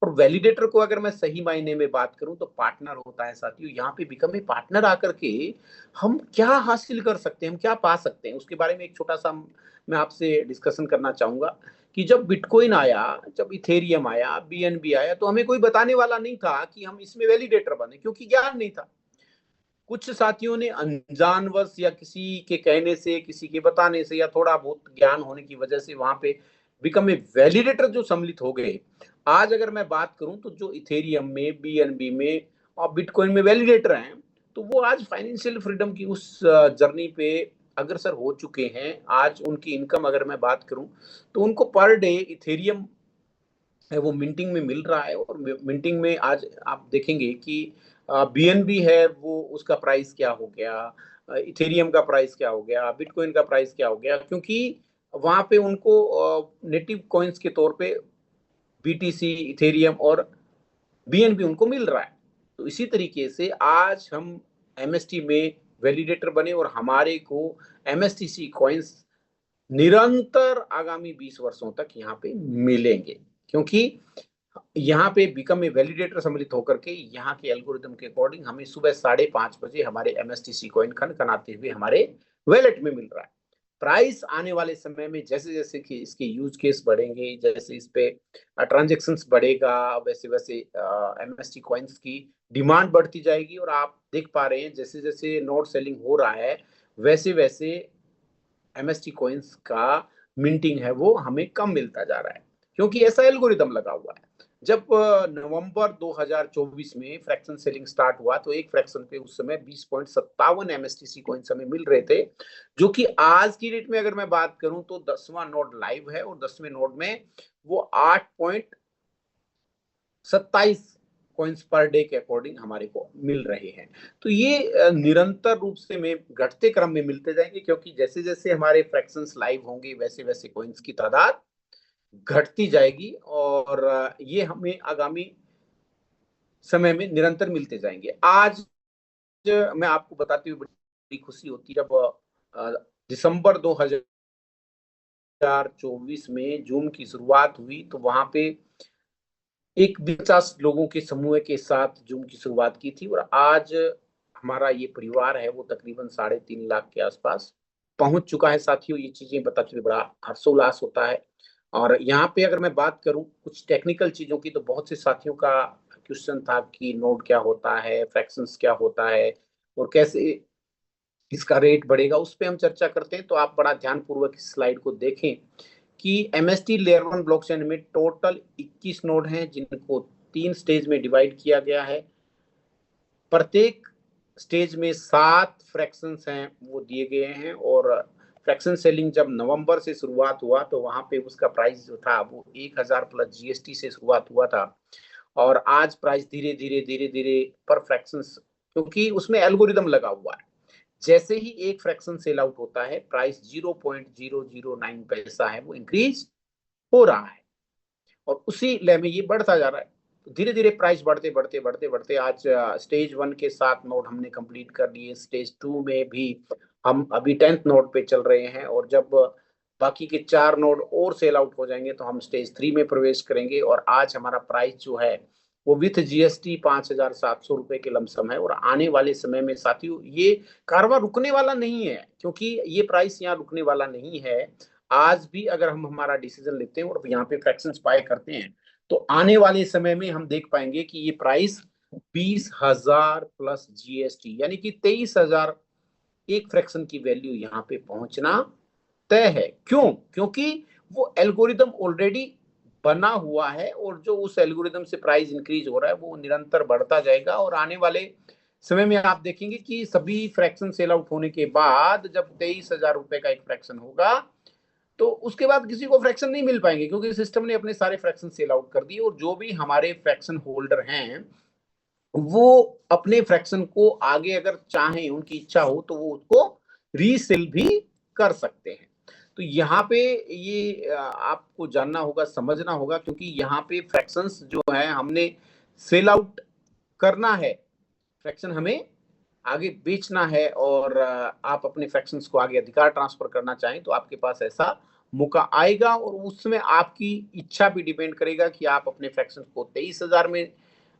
और वैलिडेटर को अगर मैं सही मायने में बात करूं तो पार्टनर होता है साथियों। यहाँ पे बिकम ए पार्टनर आकर के हम क्या हासिल कर सकते हैं, हम क्या पा सकते हैं, उसके बारे में एक छोटा सा मैं आपसे डिस्कशन करना चाहूंगा। कि जब बिटकॉइन आया, जब इथेरियम आया, बीएनबी आया, तो हमें कोई बताने वाला नहीं था कि हम इसमें वैलिडेटर बने, क्योंकि ज्ञान नहीं था। कुछ साथियों ने अनजानवश या किसी के कहने से, किसी के बताने से, या थोड़ा बहुत ज्ञान होने की वजह से वहां पे बिकम ए वैलिडेटर जो सम्मिलित हो गए। आज अगर मैं बात करूं तो जो इथेरियम में, बीएनबी में और बिटकॉइन में वैलिडेटर हैं, तो वो आज फाइनेंशियल फ्रीडम की उस जर्नी पे अग्रसर हो चुके हैं। आज उनकी इनकम अगर मैं बात करूं तो उनको पर डे इथेरियम है वो मिंटिंग में मिल रहा है, और मिंटिंग में आज आप देखेंगे कि बीएनबी है वो उसका प्राइस क्या हो गया, इथेरियम का प्राइस क्या हो गया, बिटकॉइन का प्राइस क्या हो गया, क्योंकि वहां पे उनको नेटिव कॉइन्स के तौर पे बीटीसी, इथेरियम और बीएनबी उनको मिल रहा है। तो इसी तरीके से आज हम एमएसटी में वैलिडेटर बने और हमारे को एमएसटीसी कॉइन्स निरंतर आगामी 20 वर्षों तक यहाँ पे मिलेंगे, क्योंकि यहाँ पे बिकम ए वैलिडेटर सम्मिलित होकर के यहाँ के एल्गोरिदम के अकॉर्डिंग हमें सुबह 5:30 बजे हमारे एमएसटीसी कॉइन खन खनाते हुए हमारे वैलेट में मिल रहा है। प्राइस आने वाले समय में जैसे जैसे कि इसके यूज केस बढ़ेंगे, जैसे इस पे ट्रांजेक्शन बढ़ेगा, वैसे वैसे एमएसटी कॉइन्स की डिमांड बढ़ती जाएगी। और आप देख पा रहे हैं जैसे जैसे नोट सेलिंग हो रहा है, वैसे वैसे एमएसटी कॉइन्स का मिंटिंग है वो हमें कम मिलता जा रहा है, क्योंकि ऐसा एल्गोरिदम लगा हुआ है। जब नवंबर 2024 में फ्रैक्शन सेलिंग स्टार्ट हुआ तो एक फ्रैक्शन पे उस समय 20.57 एमएसटीसी कॉइन्स हमें मिल रहे थे, जो कि आज की डेट में अगर मैं बात करूं तो 10वां नोड लाइव है, और 10वें नोड में वो 8.27 कॉइन्स पर डे के अकॉर्डिंग हमारे को मिल रहे हैं। तो ये निरंतर रूप से में घटते क्रम में मिलते जाएंगे, क्योंकि जैसे जैसे हमारे फ्रैक्शंस लाइव होंगे वैसे वैसे कॉइन्स की तादाद घटती जाएगी, और ये हमें आगामी समय में निरंतर मिलते जाएंगे। आज मैं आपको बताते हुए बड़ी खुशी होती है, जब दिसंबर 2024 में जून की शुरुआत हुई तो वहां पे एक 50 लोगों के समूह के साथ जूम की शुरुआत की थी, और आज हमारा ये परिवार है वो तकरीबन 3.5 लाख के आसपास पहुंच चुका है साथियों। ये चीजें बताते हुए बड़ा हर्षोल्लास होता है। और यहाँ पे अगर मैं बात करूं कुछ टेक्निकल चीजों की, तो बहुत से साथियों का क्वेश्चन था कि नोड क्या होता है, फ्रैक्शंस क्या होता है, और कैसे इसका रेट बढ़ेगा, उस पर हम चर्चा करते हैं। तो आप बड़ा ध्यानपूर्वक इस स्लाइड को देखें कि एमएसटी लेयर 1 ब्लॉकचेन में टोटल 21 नोड हैं, जिनको 3 स्टेज में डिवाइड किया गया है। प्रत्येक स्टेज में 7 फ्रैक्शंस हैं वो दिए गए हैं, और फ्रैक्शन सेलिंग जब नवंबर से शुरुआत हुआ तो वहां पे उसका प्राइस जो था वो 1000 प्लस जीएसटी से शुरुआत हुआ था, और आज प्राइस धीरे धीरे धीरे धीरे पर फ्रैक्शन, क्योंकि उसमें एल्गोरिदम लगा हुआ है, जैसे ही एक फ्रैक्शन सेल आउट होता है प्राइस 0.009 पैसा है वो इंक्रीज हो रहा है। और उसी लय में ये बढ़ता जा रहा है। धीरे धीरे प्राइस बढ़ते बढ़ते बढ़ते बढ़ते आज स्टेज 1 के 7 नोड हमने कंप्लीट कर लिए, स्टेज 2 में भी हम अभी 10th नोड पे चल रहे हैं, और जब बाकी के 4 नोड और सेल आउट हो जाएंगे तो हम स्टेज 3 में प्रवेश करेंगे। और आज हमारा प्राइस जो है वो विथ जीएसटी 5,700 रुपए के लमसम है। और आने वाले समय में साथियों ये कारवां रुकने वाला नहीं है, क्योंकि ये प्राइस यहाँ रुकने वाला नहीं है। आज भी अगर हम हमारा डिसीजन लेते हैं और यहाँ पे फ्रैक्शंस बाय करते हैं तो आने वाले समय में हम देख पाएंगे कि ये प्राइस 20,000 प्लस जीएसटी यानी कि 23,000 एक फ्रैक्शन की वैल्यू यहाँ पे पहुंचना तय है। क्यों? क्योंकि वो एल्गोरिदम ऑलरेडी बना हुआ है, और जो उस एल्गोरिदम से प्राइस इंक्रीज हो रहा है वो निरंतर बढ़ता जाएगा। और आने वाले समय में आप देखेंगे कि सभी फ्रैक्शन सेल आउट होने के बाद जब 23,000 रुपए का एक फ्रैक्शन होगा तो उसके बाद किसी को फ्रैक्शन नहीं मिल पाएंगे, क्योंकि सिस्टम ने अपने सारे फ्रैक्शन सेल आउट कर दिए। और जो भी हमारे फ्रैक्शन होल्डर हैं वो अपने फ्रैक्शन को आगे अगर चाहें, उनकी इच्छा हो तो वो उसको रीसेल भी कर सकते हैं। तो यहाँ पे ये आपको जानना होगा, समझना होगा, क्योंकि यहाँ पे फ्रैक्शंस जो है हमने सेल आउट करना है, फ्रैक्शन हमें आगे बेचना है, और आप अपने फ्रैक्शंस को आगे अधिकार ट्रांसफर करना चाहें तो आपके पास ऐसा मौका आएगा। और उसमें आपकी इच्छा भी डिपेंड करेगा कि आप अपने फ्रैक्शंस को 23,000 में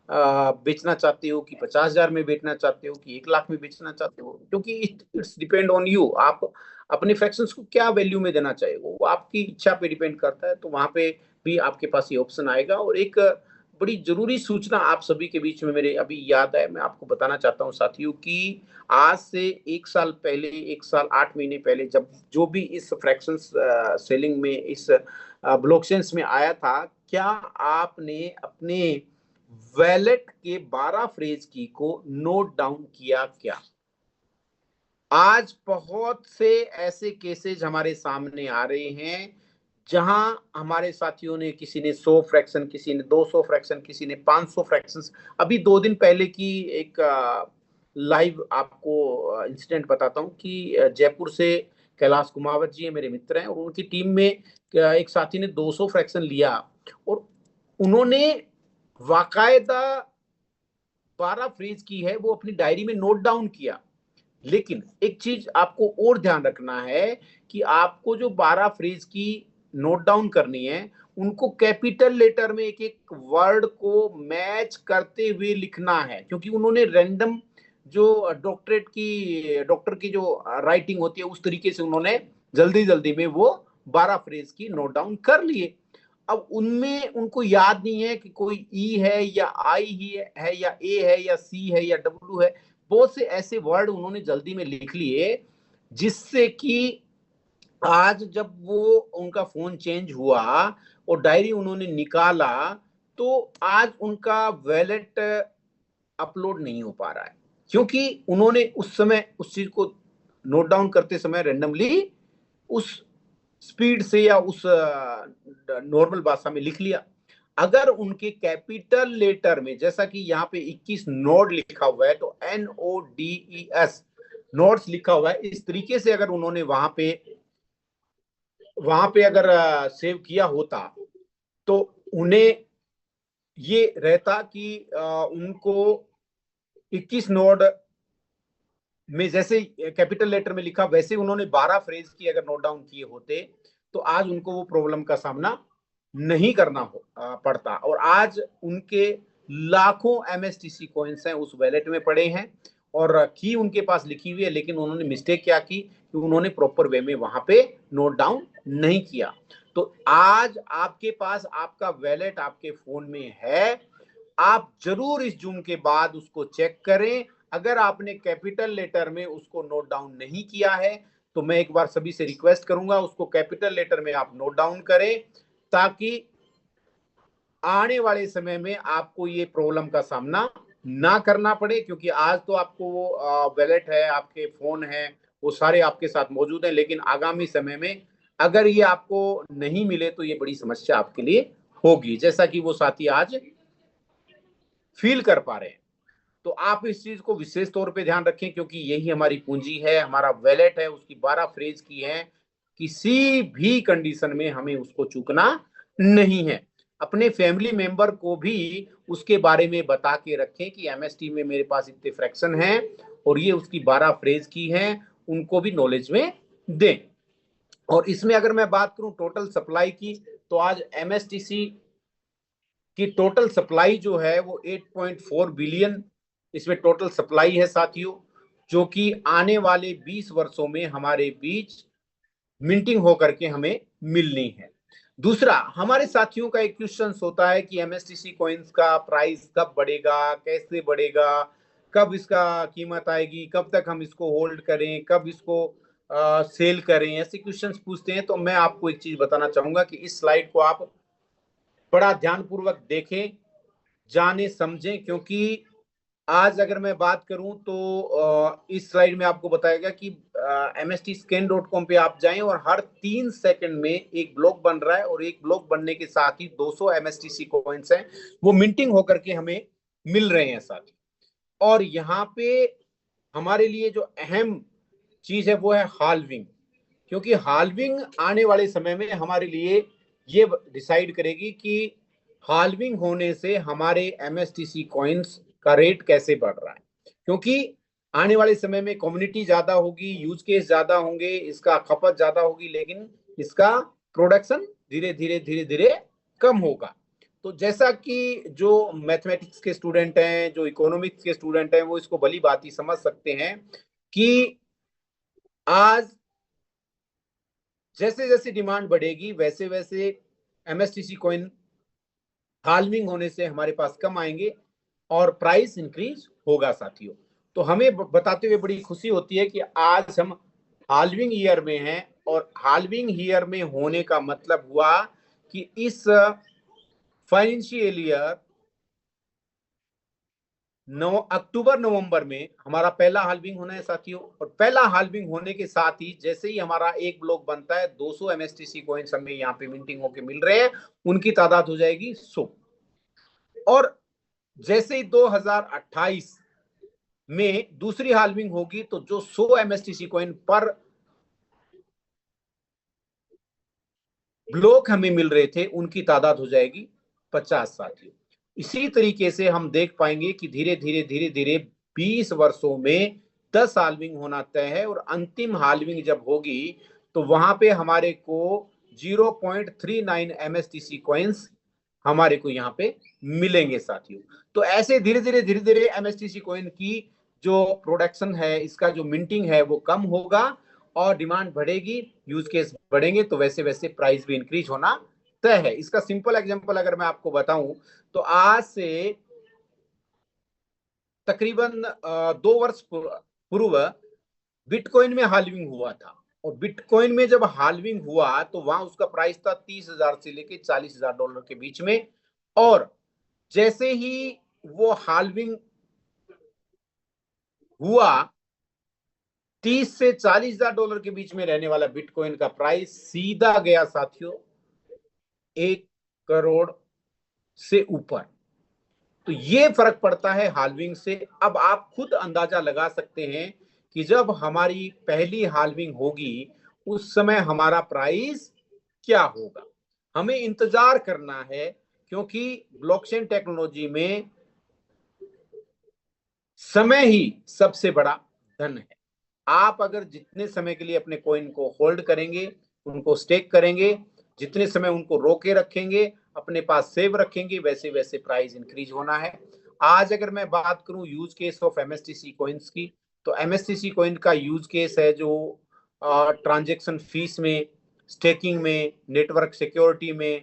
बेचना चाहते हो, कि 50,000 में बेचना चाहते हो, कि 1,00,000 में बेचना चाहते हो, क्योंकि इट्स डिपेंड ऑन यू। आप अपने फ्रैक्शंस को क्या वैल्यू में देना चाहिए वो आपकी इच्छा पे डिपेंड करता है। तो वहां पे भी आपके पास ये ऑप्शन आएगा। और एक बड़ी जरूरी सूचना आप सभी के बीच में मेरे अभी याद है, मैं आपको बताना चाहता हूँ साथियों कि आज से 1 साल पहले, 1 साल 8 महीने पहले जब जो भी इस फ्रैक्शंस सेलिंग में, इस ब्लॉकचेन्स में आया था, क्या आपने अपने वैलेट के 12 फ्रेज की को नोट डाउन किया क्या? आज बहुत से ऐसे केसेस हमारे सामने आ रहे हैं जहां हमारे साथियों ने, किसी ने 100 फ्रैक्शन, किसी ने 200 फ्रैक्शन, किसी ने 500 फ्रैक्शंस। अभी 2 दिन पहले की एक लाइव आपको इंसिडेंट बताता हूं कि जयपुर से कैलाश कुमावत जी है, मेरे मित्र हैं, और उनकी टीम में एक साथी ने 200 फ्रैक्शन लिया और उन्होंने बाकायदा 12 फ्रेज की है वो अपनी डायरी में नोट डाउन किया। लेकिन एक चीज आपको और ध्यान रखना है कि आपको जो 12 फ्रेज की नोट डाउन करनी है उनको कैपिटल लेटर में एक एक वर्ड को मैच करते हुए लिखना है, क्योंकि उन्होंने रैंडम जो डॉक्टर की जो राइटिंग होती है उस तरीके से उन्होंने जल्दी जल्दी में वो 12 फ्रेज की नोट डाउन कर लिए। अब उनमें उनको याद नहीं है कि कोई ई है या आई ही है या ए है या सी है या डब्ल्यू है। बहुत से ऐसे वर्ड उन्होंने जल्दी में लिख लिए जिससे कि आज जब वो उनका फोन चेंज हुआ और डायरी उन्होंने निकाला तो आज उनका वैलेट अपलोड नहीं हो पा रहा है, क्योंकि उन्होंने उस समय उस चीज को नोट डाउन करते समय रैंडमली उस स्पीड से या उस नॉर्मल भाषा में लिख लिया। अगर उनके कैपिटल लेटर में, जैसा कि यहाँ पे 21 नोड लिखा हुआ है, तो NODES नोड्स लिखा हुआ है, इस तरीके से अगर उन्होंने वहां पे अगर सेव किया होता तो उन्हें ये रहता कि उनको 21 नोड में जैसे कैपिटल लेटर में लिखा वैसे उन्होंने 12 फ्रेज की अगर नोट डाउन किए होते तो आज उनको वो प्रॉब्लम का सामना नहीं करना पड़ता। और आज उनके लाखों MSTC कॉइन्स हैं उस वैलेट में पड़े हैं और की उनके पास लिखी हुई है, लेकिन उन्होंने मिस्टेक क्या की कि उन्होंने प्रॉपर वे में वहां पे नोट डाउन नहीं किया। तो आज आपके पास आपका वैलेट आपके फोन में है, आप जरूर इस जूम के बाद उसको चेक करें। अगर आपने कैपिटल लेटर में उसको नोट डाउन नहीं किया है तो मैं एक बार सभी से रिक्वेस्ट करूंगा उसको कैपिटल लेटर में आप नोट डाउन करें, ताकि आने वाले समय में आपको ये प्रॉब्लम का सामना ना करना पड़े। क्योंकि आज तो आपको वो वैलेट है, आपके फोन है, वो सारे आपके साथ मौजूद हैं, लेकिन आगामी समय में अगर ये आपको नहीं मिले तो ये बड़ी समस्या आपके लिए होगी, जैसा कि वो साथी आज फील कर पा रहे हैं। तो आप इस चीज को विशेष तौर पे ध्यान रखें, क्योंकि यही हमारी पूंजी है, हमारा वैलेट है, उसकी 12 फ्रेज की है, किसी भी कंडीशन में हमें उसको चूकना नहीं है। अपने फैमिली मेंबर को भी उसके बारे में बता के रखें कि एमएसटी में मेरे पास इतने फ्रैक्शन हैं और ये उसकी 12 फ्रेज की हैं, उनको भी नॉलेज में दें। और इसमें अगर मैं बात करूं टोटल सप्लाई की, तो आज एमएसटीसी की टोटल सप्लाई जो है वो 8.4 बिलियन इसमें टोटल सप्लाई है साथियों, जो कि आने वाले 20 वर्षों में हमारे बीच मिंटिंग होकर के हमें मिलनी है। दूसरा, हमारे साथियों का एक क्वेश्चन होता है कि एमएसटीसी कॉइन्स का प्राइस कब बढ़ेगा, कैसे बढ़ेगा, कब इसका कीमत आएगी, कब तक हम इसको होल्ड करें, कब इसको सेल करें, ऐसे क्वेश्चंस पूछते हैं। तो मैं आपको एक चीज बताना चाहूंगा कि इस स्लाइड को आप बड़ा ध्यानपूर्वक देखें, जाने समझें, क्योंकि आज अगर मैं बात करूं तो इस स्लाइड में आपको बताएगा कि mstscan.com पे आप जाएं और हर 3 सेकंड में एक ब्लॉक बन रहा है, और एक ब्लॉक बनने के साथ ही 200 एमएसटीसी कॉइन्स हैं वो मिंटिंग होकर के हमें मिल रहे हैं साथी। और यहाँ पे हमारे लिए जो अहम चीज है वो है हाल्विंग, क्योंकि हाल्विंग आने वाले समय में हमारे लिए ये डिसाइड करेगी कि हाल्विंग होने से हमारे एमएसटीसी कॉइन्स का रेट कैसे बढ़ रहा है। क्योंकि आने वाले समय में कम्युनिटी ज्यादा होगी, यूज केस ज्यादा होंगे, इसका खपत ज्यादा होगी, लेकिन इसका प्रोडक्शन धीरे धीरे धीरे धीरे कम होगा। तो जैसा कि जो मैथमेटिक्स के स्टूडेंट हैं, जो इकोनॉमिक्स के स्टूडेंट हैं, वो इसको भली भांति समझ सकते हैं कि आज जैसे जैसे डिमांड बढ़ेगी वैसे वैसे एमएसटीसी कॉइन हाल्विंग होने से हमारे पास कम आएंगे और प्राइस इंक्रीज होगा साथियों। तो हमें बताते हुए बड़ी खुशी होती है कि आज हम हाल्विंग ईयर में हैं, और हाल्विंग ईयर में होने का मतलब हुआ कि इस फाइनेंशियल ईयर अक्टूबर नवंबर में हमारा पहला हाल्विंग होना है साथियों। और पहला हाल्विंग होने के साथ ही जैसे ही हमारा एक ब्लॉक बनता है, 200 एमएसटीसी कॉइन्स हमें यहाँ पे मिंटिंग होके मिल रहे हैं, उनकी तादाद हो जाएगी 100। और जैसे ही 2028 में दूसरी हाल्विंग होगी तो जो 100 एमएसटीसी कॉइन पर ब्लॉक हमें मिल रहे थे उनकी तादाद हो जाएगी 50 साथियों। इसी तरीके से हम देख पाएंगे कि धीरे धीरे धीरे धीरे 20 वर्षों में 10 हाल्विंग होना तय है, और अंतिम हाल्विंग जब होगी तो वहां पे हमारे को 0.39 एमएसटीसी कॉइन्स हमारे को यहाँ पे मिलेंगे साथियों। तो ऐसे धीरे धीरे धीरे धीरे एमएसटीसी कॉइन की जो प्रोडक्शन है, इसका जो मिंटिंग है वो कम होगा, और डिमांड बढ़ेगी, यूज केस बढ़ेंगे, तो वैसे वैसे प्राइस भी इंक्रीज होना तय है। इसका सिंपल एग्जांपल अगर मैं आपको बताऊं तो आज से तकरीबन 2 वर्ष पूर्व बिटकॉइन में हाल्विंग हुआ था, और बिटकॉइन में जब हाल्विंग हुआ तो वहां उसका प्राइस था 30,000 से लेके $40,000 के बीच में। और जैसे ही वो हाल्विंग हुआ, 30 से $40,000 के बीच में रहने वाला बिटकॉइन का प्राइस सीधा गया साथियों 1 करोड़ से ऊपर। तो ये फर्क पड़ता है हाल्विंग से। अब आप खुद अंदाजा लगा सकते हैं कि जब हमारी पहली हाल्विंग होगी उस समय हमारा प्राइस क्या होगा। हमें इंतजार करना है, क्योंकि ब्लॉकचेन टेक्नोलॉजी में समय ही सबसे बड़ा धन है। आप अगर जितने समय के लिए अपने कॉइन को होल्ड करेंगे, उनको स्टेक करेंगे, जितने समय उनको रोके रखेंगे, अपने पास सेव रखेंगे, वैसे वैसे प्राइस इंक्रीज होना है। आज अगर मैं बात करूं use case of MSTC coins की, तो एमएसटीसी कॉइन का यूज केस है जो ट्रांजेक्शन फीस में, स्टेकिंग में, नेटवर्क सिक्योरिटी में,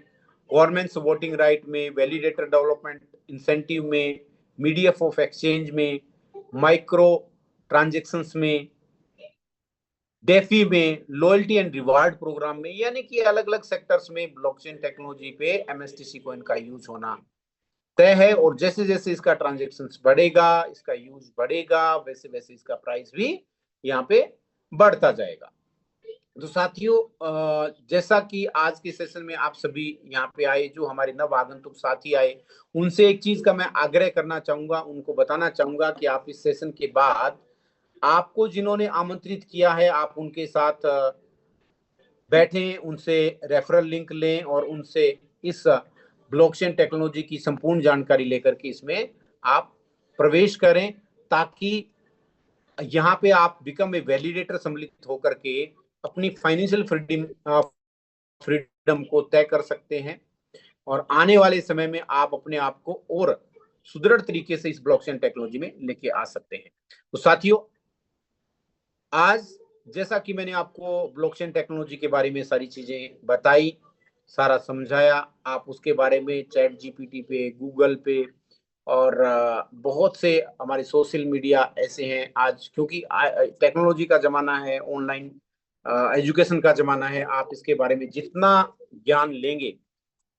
गवर्नमेंट वोटिंग राइट में, वैलिडेटर डेवलपमेंट इंसेंटिव में, मीडियम ऑफ एक्सचेंज में, माइक्रो ट्रांजेक्शंस में, डेफी में, लॉयल्टी एंड रिवार्ड प्रोग्राम में, यानी कि अलग अलग सेक्टर्स में ब्लॉकचेन टेक्नोलॉजी पे एमएसटीसी कॉइन का यूज होना तय है। और जैसे जैसे इसका ट्रांजेक्शन बढ़ेगा, इसका यूज बढ़ेगा, वैसे वैसे इसका प्राइस भी यहाँ पे बढ़ता जाएगा। तो साथियों, जैसा कि आज के सेशन में आप सभी यहाँ पे आए, जो हमारे नव आगंतुक साथी आए, उनसे एक चीज का मैं आग्रह करना चाहूंगा, उनको बताना चाहूंगा कि आप इस सेशन के बाद आपको जिन्होंने आमंत्रित किया है आप उनके साथ बैठें, उनसे रेफरल लिंक लें और उनसे इस ब्लॉकचेन टेक्नोलॉजी की संपूर्ण जानकारी लेकर के इसमें आप प्रवेश करें, ताकि यहाँ पे आप बिकम ए वैलिडेटर सम्मिलित होकर के अपनी फाइनेंशियल फ्रीडम को तय कर सकते हैं, और आने वाले समय में आप अपने आप को और सुदृढ़ तरीके से इस ब्लॉकचेन टेक्नोलॉजी में लेके आ सकते हैं। तो साथियों, आज जैसा कि मैंने आपको ब्लॉकचेन टेक्नोलॉजी के बारे में सारी चीजें बताई, सारा समझाया, आप उसके बारे में चैट जीपीटी पे, गूगल पे और बहुत से हमारे सोशल मीडिया ऐसे हैं आज, क्योंकि टेक्नोलॉजी का जमाना है, ऑनलाइन एजुकेशन का जमाना है। आप इसके बारे में जितना ज्ञान लेंगे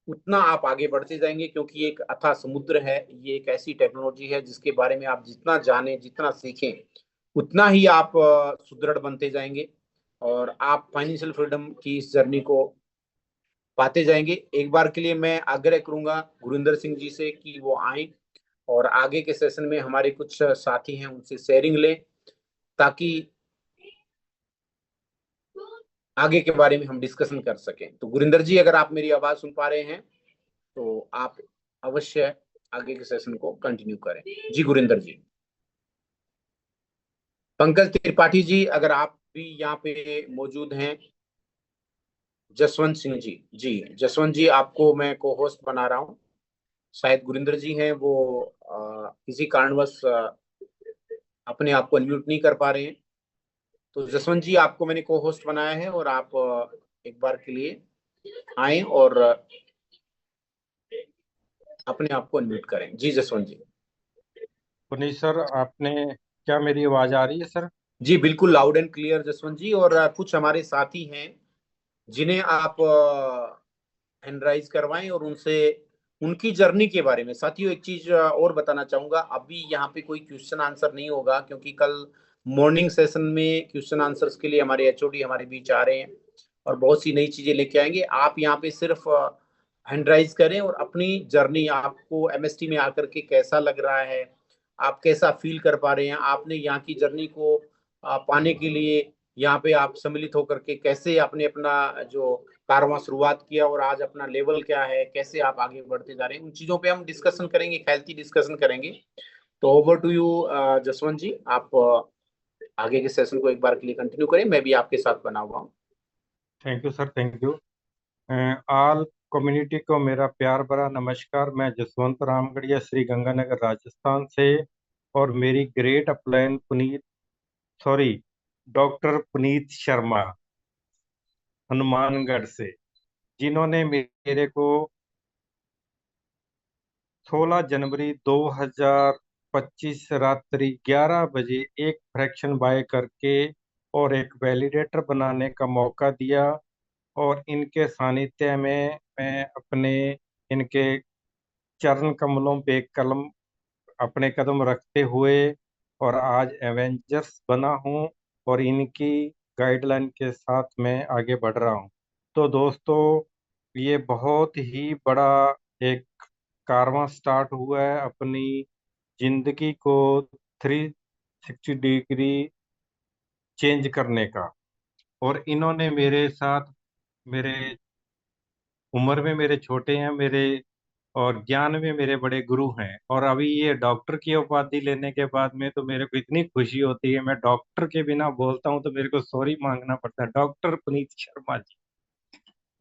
उतना आप आगे बढ़ते जाएंगे, क्योंकि ये एक अथाह समुद्र है। ये एक ऐसी टेक्नोलॉजी है जिसके बारे में आप जितना जानें, जितना सीखें, उतना ही आप सुदृढ़ बनते जाएंगे और आप फाइनेंशियल फ्रीडम की इस जर्नी को पाते जाएंगे। एक बार के लिए मैं आग्रह करूंगा गुरिंदर सिंह जी से कि वो आए और आगे के सेशन में हमारे कुछ साथी हैं उनसे शेयरिंग लें, ताकि आगे के बारे में हम डिस्कशन कर सकें। तो गुरिंदर जी, अगर आप मेरी आवाज सुन पा रहे हैं तो आप अवश्य आगे के सेशन को कंटिन्यू करें। जी गुरिंदर जी। पंकज त्रिपाठी जी, अगर आप भी यहाँ पे मौजूद हैं। जसवंत सिंह जी, जी जसवंत जी, आपको मैं को होस्ट बना रहा हूँ। शायद गुरिंदर जी हैं वो किसी कारणवश अपने आप को अनम्यूट नहीं कर पा रहे हैं। तो जसवंत जी, आपको मैंने को होस्ट बनाया है और आप एक बार के लिए आए और अपने आप को अनम्यूट करें। जी जसवंत जी। पुनीत सर, आपने क्या मेरी आवाज आ रही है सर? जी बिल्कुल लाउड एंड क्लियर जसवंत जी। और कुछ हमारे साथी हैं जिन्हें आप हैंडराइज करवाएं और उनसे उनकी जर्नी के बारे में। साथियों, एक चीज और बताना चाहूंगा, अभी यहाँ पे कोई क्वेश्चन आंसर नहीं होगा, क्योंकि कल मॉर्निंग सेशन में क्वेश्चन आंसर्स के लिए हमारे एचओडी हमारे बीच आ रहे हैं और बहुत सी नई चीजें लेके आएंगे। आप यहाँ पे सिर्फ हैंडराइज करें और अपनी जर्नी, आपको एमएसटी में आकर के कैसा लग रहा है, आप कैसा फील कर पा रहे हैं, आपने यहाँ की जर्नी को पाने के लिए यहाँ पे आप सम्मिलित होकर के कैसे आपने अपना जो कारवां शुरुआत किया और आज अपना लेवल क्या है, कैसे आप आगे बढ़ते जा रहे हैं, उन चीजों पे हम डिस्कशन करेंगे, हेल्थी डिस्कशन करेंगे। तो ओवर टू यू जसवंत जी, आप आगे के सेशन को एक बार के लिए कंटिन्यू करें, मैं भी आपके साथ बना हुआ हूँ। Thank you sir, thank you. All community को मेरा प्यार भरा नमस्कार। मैं जसवंत रामगढ़िया, श्री गंगानगर, राजस्थान से। और मेरी great upline doctor Puneet Sharma, Hanumangarh से, जिन्होंने मेरे को 16 जनवरी 2025 रात्रि 11 बजे एक फ्रैक्शन बाय करके और एक वैलिडेटर बनाने का मौका दिया। और इनके सानिध्य में मैं अपने इनके चरण कमलों पे कलम अपने कदम रखते हुए और आज एवेंजर्स बना हूँ और इनकी गाइडलाइन के साथ मैं आगे बढ़ रहा हूँ। तो दोस्तों, ये बहुत ही बड़ा एक कारवां स्टार्ट हुआ है अपनी जिंदगी को 360 डिग्री चेंज करने का। और इन्होंने मेरे साथ, मेरे उम्र में मेरे छोटे हैं मेरे, और ज्ञान में मेरे बड़े गुरु हैं। और अभी ये डॉक्टर की उपाधि लेने के बाद में तो मेरे को इतनी खुशी होती है, मैं डॉक्टर के बिना बोलता हूँ तो मेरे को सॉरी मांगना पड़ता है, डॉक्टर पुनीत शर्मा जी।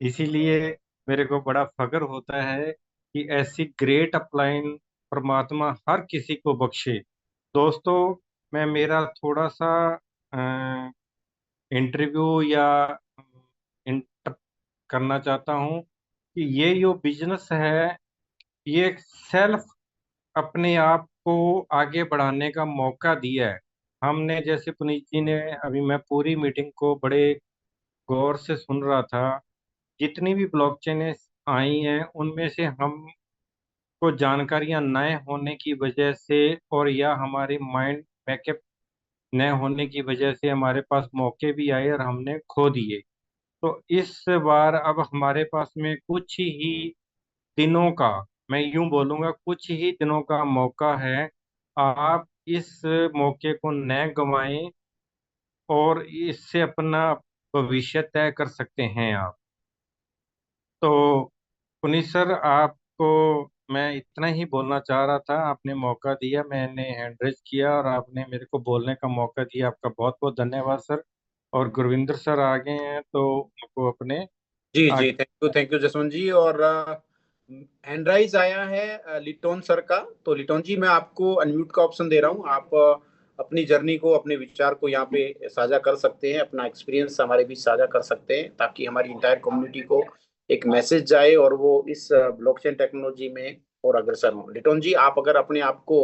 इसीलिए मेरे को बड़ा फख्र होता है कि ऐसी ग्रेट अपलाइन परमात्मा हर किसी को बख्शे। दोस्तों, मैं मेरा थोड़ा सा इंटरव्यू या इंटर करना चाहता हूँ कि ये जो बिजनेस है, ये सेल्फ अपने आप को आगे बढ़ाने का मौका दिया है। हमने, जैसे पुनीत जी ने, अभी मैं पूरी मीटिंग को बड़े गौर से सुन रहा था, जितनी भी ब्लॉकचेन आई हैं उनमें से हमको जानकारियां नए होने की वजह से और या हमारे माइंड बैकअप न होने की वजह से हमारे पास मौके भी आए और हमने खो दिए। तो इस बार अब हमारे पास में कुछ ही दिनों का, मैं यूं बोलूंगा कुछ ही दिनों का मौका है। आप इस मौके को न गंवाएं और इससे अपना भविष्य तय कर सकते हैं आप। तो पुनीत सर, आप आपको मैं इतना ही बोलना चाह रहा था। आपने मौका दिया, मैंने हैंड रेज किया और आपने मेरे को बोलने का मौका दिया। आपका बहुत बहुत धन्यवाद सर। और गुरविंदर सर आगे हैं तो उनको अपने जी जी, आगे। थैंक यू जसवंत जी। और हैंड राइज आया है लिटोन सर का। तो लिटोन जी, मैं आपको अनम्यूट का ऑप्शन दे रहा हूँ। आप अपनी जर्नी को, अपने विचार को यहाँ पे साझा कर सकते हैं, अपना एक्सपीरियंस हमारे बीच साझा कर सकते हैं, ताकि हमारी इंटायर कम्युनिटी को एक मैसेज जाए और वो इस ब्लॉकचेन टेक्नोलॉजी में और अग्रसर हो। लिटोन जी, आप अगर अपने आप को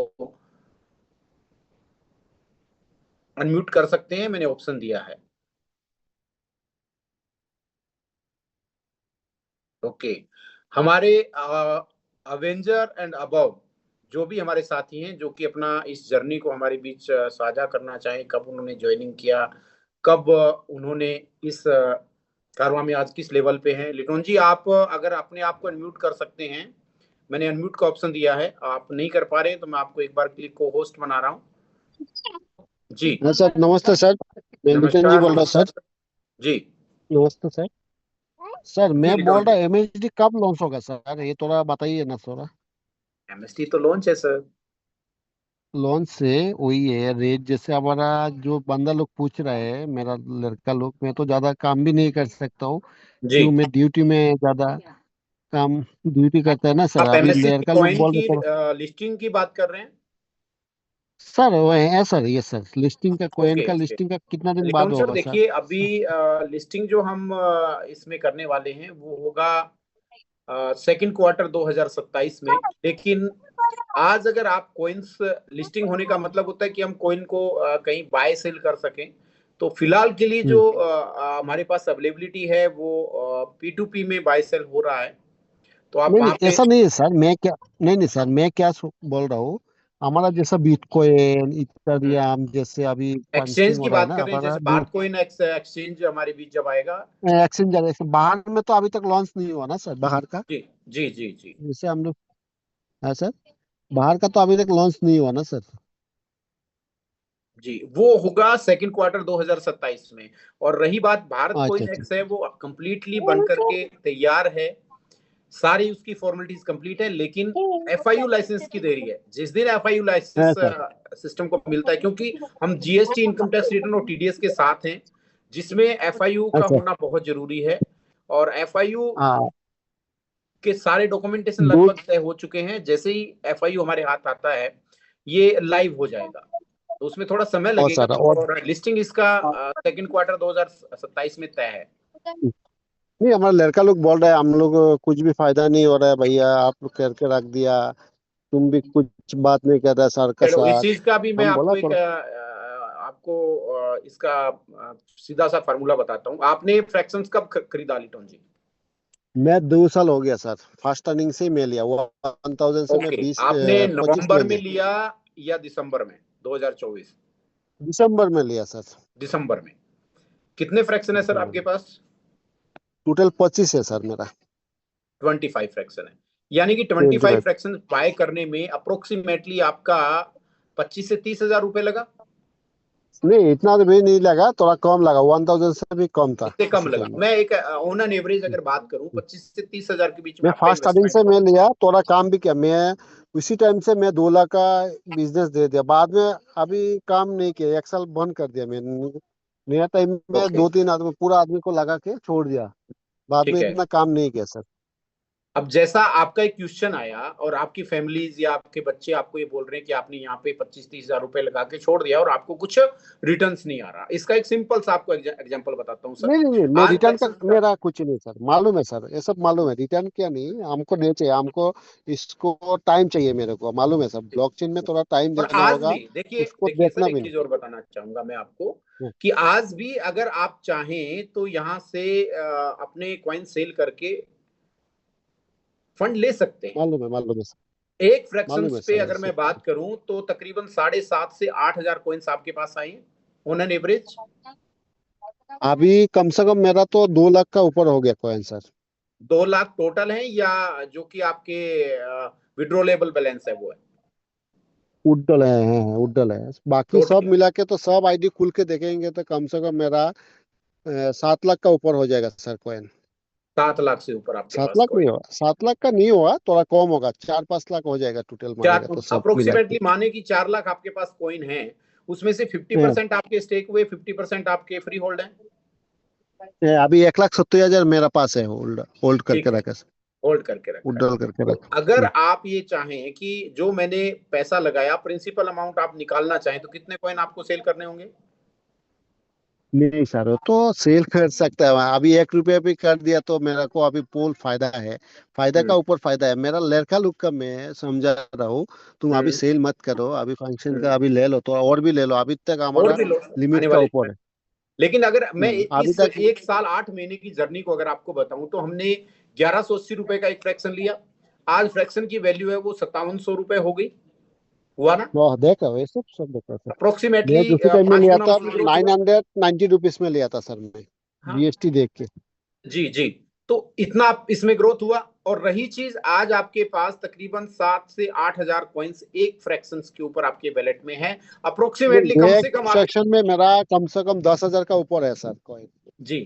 अनम्यूट कर सकते हैं, मैंने ऑप्शन दिया है। ओके। हमारे अवेंजर एंड अबव जो भी हमारे साथी हैं, जो कि अपना इस जर्नी को हमारे बीच साझा करना चाहें, कब उन्होंने ज्वाइनिंग किया, कब उन्होंने इस कारवां में आज किस लेवल पे हैं। लिटोन जी, आप अगर अपने आप को अनम्यूट कर सकते हैं, मैंने अनम्यूट का ऑप्शन दिया है। आप नहीं कर पा रहे हैं तो मैं आपको एक बार के लिए को होस्ट बना रहा हूँ। जी, हाँ सर, नमस्ते सर। मैं लिटन जी नमस्कार बोल रहा हूँ नमस्कार सर। जी। नमस्ते सर। सर जी मैं लिटोन बोल रहा जी, एमएचडी कब लॉन्च होगा सर, ये थोड़ा बताइए ना थोड़ा। एमएसटी तो लॉन्च है सर। लॉन्च से वही है रेट, जैसे हमारा जो बंदा लोग पूछ रहे हैं, मेरा लड़का लोग, मैं तो ज्यादा काम भी नहीं कर सकता हूँ, जी, क्यों मैं ड्यूटी में ज्यादा काम ड्यूटी करता है ना सर। आप अभी एमएससी लड़का लोग कॉइन बोल की रहे थे लिस्टिंग की बात कर रहे हैं। सर, वो है सर, ये सर लिस्टिंग का, कोइन ओके का ओके। लिस्टिंग का कितना दिन बाद लिटोन सर होगा सर? देखिए, अभी लिस्टिंग जो हम इसमें करने वाले हैं वो होगा सेकंड क्वार्टर 2027 में। लेकिन आज अगर आप कोइंस, लिस्टिंग होने का मतलब होता है कि हम कोइन को कहीं बाय सेल कर सकें। तो फिलहाल के लिए हम्म। जो हमारे पास अवेलेबिलिटी है वो P2P में बाय सेल हो रहा है। तो आप नहीं वहां नहीं, पे ऐसा नहीं है सर, मैं क्या, नहीं नहीं सर, मैं क्या बोल रहा हूँ, हमारा जैसा बिटकॉइन इथेरियम जैसे अभी एक्सचेंज पंचिंग हो की रहा है बात ना कर रहे हैं, हमारा जैसे बात कोइन एक्सचेंज हमारे बीच जब आएगा। एक्सचेंज, जैसे बाहर में तो अभी तक लॉन्च नहीं हुआ ना सर, बाहर का। जी जी जी जी जैसे हम लोग, हाँ सर, बाहर का तो अभी तक लॉन्च नहीं हुआ ना सर। जी, वो होगा सेकंड क्वार्टर 2027 में। और रही बात भारत अच्छा कोइन अच्छा। एक्स है, वो कंप्लीटली बन करके तैयार है। सारी उसकी फॉर्मेलिटीज कंप्लीट है, लेकिन एफआईयू लाइसेंस की देरी है। जिस दिन एफआईयू लाइसेंस हाँ सर। सिस्टम को मिलता है, क्योंकि हम जीएसटी, इनकम टैक्स रिटर्न और टीडीएस के साथ हैं, जिसमें एफआईयू हाँ का सर। होना बहुत जरूरी है। और एफआईयू हाँ, के सारे डॉक्यूमेंटेशन दो, लगभग तय हो चुके हैं। जैसे ही एफआईयू हमारे हाथ आता है, ये लाइव हो जाएगा। तो उसमें थोड़ा समय और लगेगा। सर और, और लिस्टिंग इसका सेकंड क्वार्टर 2027 में तय है। नहीं हमारा लड़का लोग बोल रहा है हम लोग को कुछ भी फायदा नहीं हो रहा है भैया, आप लोग करके रख दिया, तुम भी कुछ बात नहीं कर रहा सर का चलो, इस साथ। चीज का भी मैं हम बोला आपको एक थोड़ा, आपको इसका सीधा सा फार्मूला बताता हूँ। आपने फ्रैक्शंस कब खरीदा लिटोन जी? मैं 2 साल हो गया सर, फर्स्ट टर्निंग से ही मैं लिया, 1000 से मैं ओके, बीस आपने 25 नवंबर में में लिया। लिया या दिसंबर में 2024? दिसंबर में लिया सर। दिसंबर में। कितने फ्रैक्शन है सर दिसंबर आपके में पास? टोटल 25 है सर मेरा। 25 फ्रैक्शन है। यानी कि 25 25। फ्रैक्शन बाय करने में अप्रोक्सीमेटली आपका 25 से 30 हजार रुपए लगा। नहीं इतना तो भी नहीं लगा, थोड़ा कम लगा, 1000 से भी कम था कितने कम उसी लगा? टाइम में। मैं एक ऑन एन एवरेज अगर बात करूं, 25 से 30 हजार के बीच में मैं आपका फर्स्ट स्टार्टिंग इन्वेस्टमेंट से हुआ। मैं लिया, थोड़ा काम भी किया मैं, उसी टाइम से मैं 2 लाख का बिजनेस दे दिया, बाद में अभी काम नहीं किया, 1 साल बंद कर दिया मैंने। नया टाइम में ओके, 2-3 आदमी, पूरा आदमी को लगा के छोड़ दिया, बाद में ठीक है। इतना काम नहीं किया सर। अब जैसा आपका एक क्वेश्चन आया और आपकी फैमिलीज या आपके बच्चे आपको ये बोल रहे हैं कि आपने यहाँ पे 25-30 हजार रुपए लगा के छोड़ दिया और आपको कुछ रिटर्न्स नहीं आ रहा, इसका एक सिंपल सा आपको एग्जांपल बताता हूँ सर। नहीं नहीं नहीं, मैं आज रिटर्न का फ्रैक्शन का, मेरा कुछ नहीं सर, मालूम है सर, ये सब मालूम है, रिटर्न क्या नहीं, हमको नहीं चाहिए, हमको इसको टाइम चाहिए, मेरे को मालूम है सर, ब्लॉकचेन में थोड़ा टाइम और देना आज होगा, भी देखिए उसको देखिए सर, देखना एक भी चीज और बताना चाहूंगा मैं आपको नहीं। कि आज भी अगर आप चाहें तो यहाँ से अपने कॉइन सेल करके फंड ले सकते हैं। मालूम है, मालूम है सर, एक मालूम फ्रैक्शंस है पे सर अगर ऐसे। मैं बात करूं तो तकरीबन 7.5 से 8 हजार कॉइन्स आपके पास आए हैं ऑन एन एवरेज। अभी कम से कम मेरा तो 2 लाख का ऊपर हो गया कॉइन सर। 2 लाख टोटल है, या जो कि आपके विड्रोलेबल बैलेंस है वो है? उड्डल है, हाँ, उड्डल है, बाकी सब टोटल मिला के तो सब आईडी खुल के देखेंगे तो कम से कम मेरा 7 लाख का ऊपर हो जाएगा सर कॉइन। 7 लाख से ऊपर आपके 7 पास लाख नहीं कॉइन? होगा, 7 लाख का नहीं होगा, थोड़ा कम होगा, 4-5 लाख हो जाएगा टोटल चार, मानेगा तो सब मिला के। अप्रोक्सीमेटली माने कि 4 लाख आपके पास कॉइन है, उसमें से 50% आपके स्टेक हुए, 50% आपके फ्री होल्ड हैं। अभी 1,70,000 मेरा पास है, होल्ड होल्ड ठीक करके है, रखा, होल्ड करके रखा है। उड्डल करके तो रखा। अगर आप ये चाहें कि जो मैंने पैसा लगाया प्रिंसिपल अमाउंट आप निकालना चाहें, तो कितने कॉइन आपको सेल करने होंगे? नहीं सर, वो तो सेल कर सकता है, अभी 1 रुपया भी कर दिया तो मेरा को अभी पोल फायदा है, फायदा हम्म का ऊपर फायदा है। मेरा लड़का लोग का मैं समझा रहा हूँ, तुम अभी हम्म सेल मत करो, अभी फंक्शन हम्म। का अभी ले लो, तो और भी ले लो, अभी तक और हमारा भी लो लिमिट आने का वाले समय। ऊपर है। लेकिन अगर मैं अभी इस तक 1 साल 8 महीने की जर्नी को अगर आपको बताऊं, तो हमने 1180 रुपए का एक फ्रैक्शन लिया। आज फ्रैक्शन की वैल्यू है वो 5700 रुपए हो गई, हुआ ना? वो देखा, ये सब सब देखा सर। मैं अप्रोक्सीमेटली उसी टाइम में 5 लिया गुना था, उसमें ग्रोथ हुआ। 990 रुपीज में लिया था सर मैं, हाँ जीएसटी देख के। जी जी। तो इतना इसमें ग्रोथ हुआ। और रही चीज, आज आपके पास तकरीबन 7 से 8 हजार कॉइन्स एक फ्रैक्शन के ऊपर आपके वैलेट में है। अप्रोक्सीमेटली कम नहीं, एक से कम आप, सेक्शन में मेरा कम से कम 10,000 का ऊपर है सर कॉइन। जी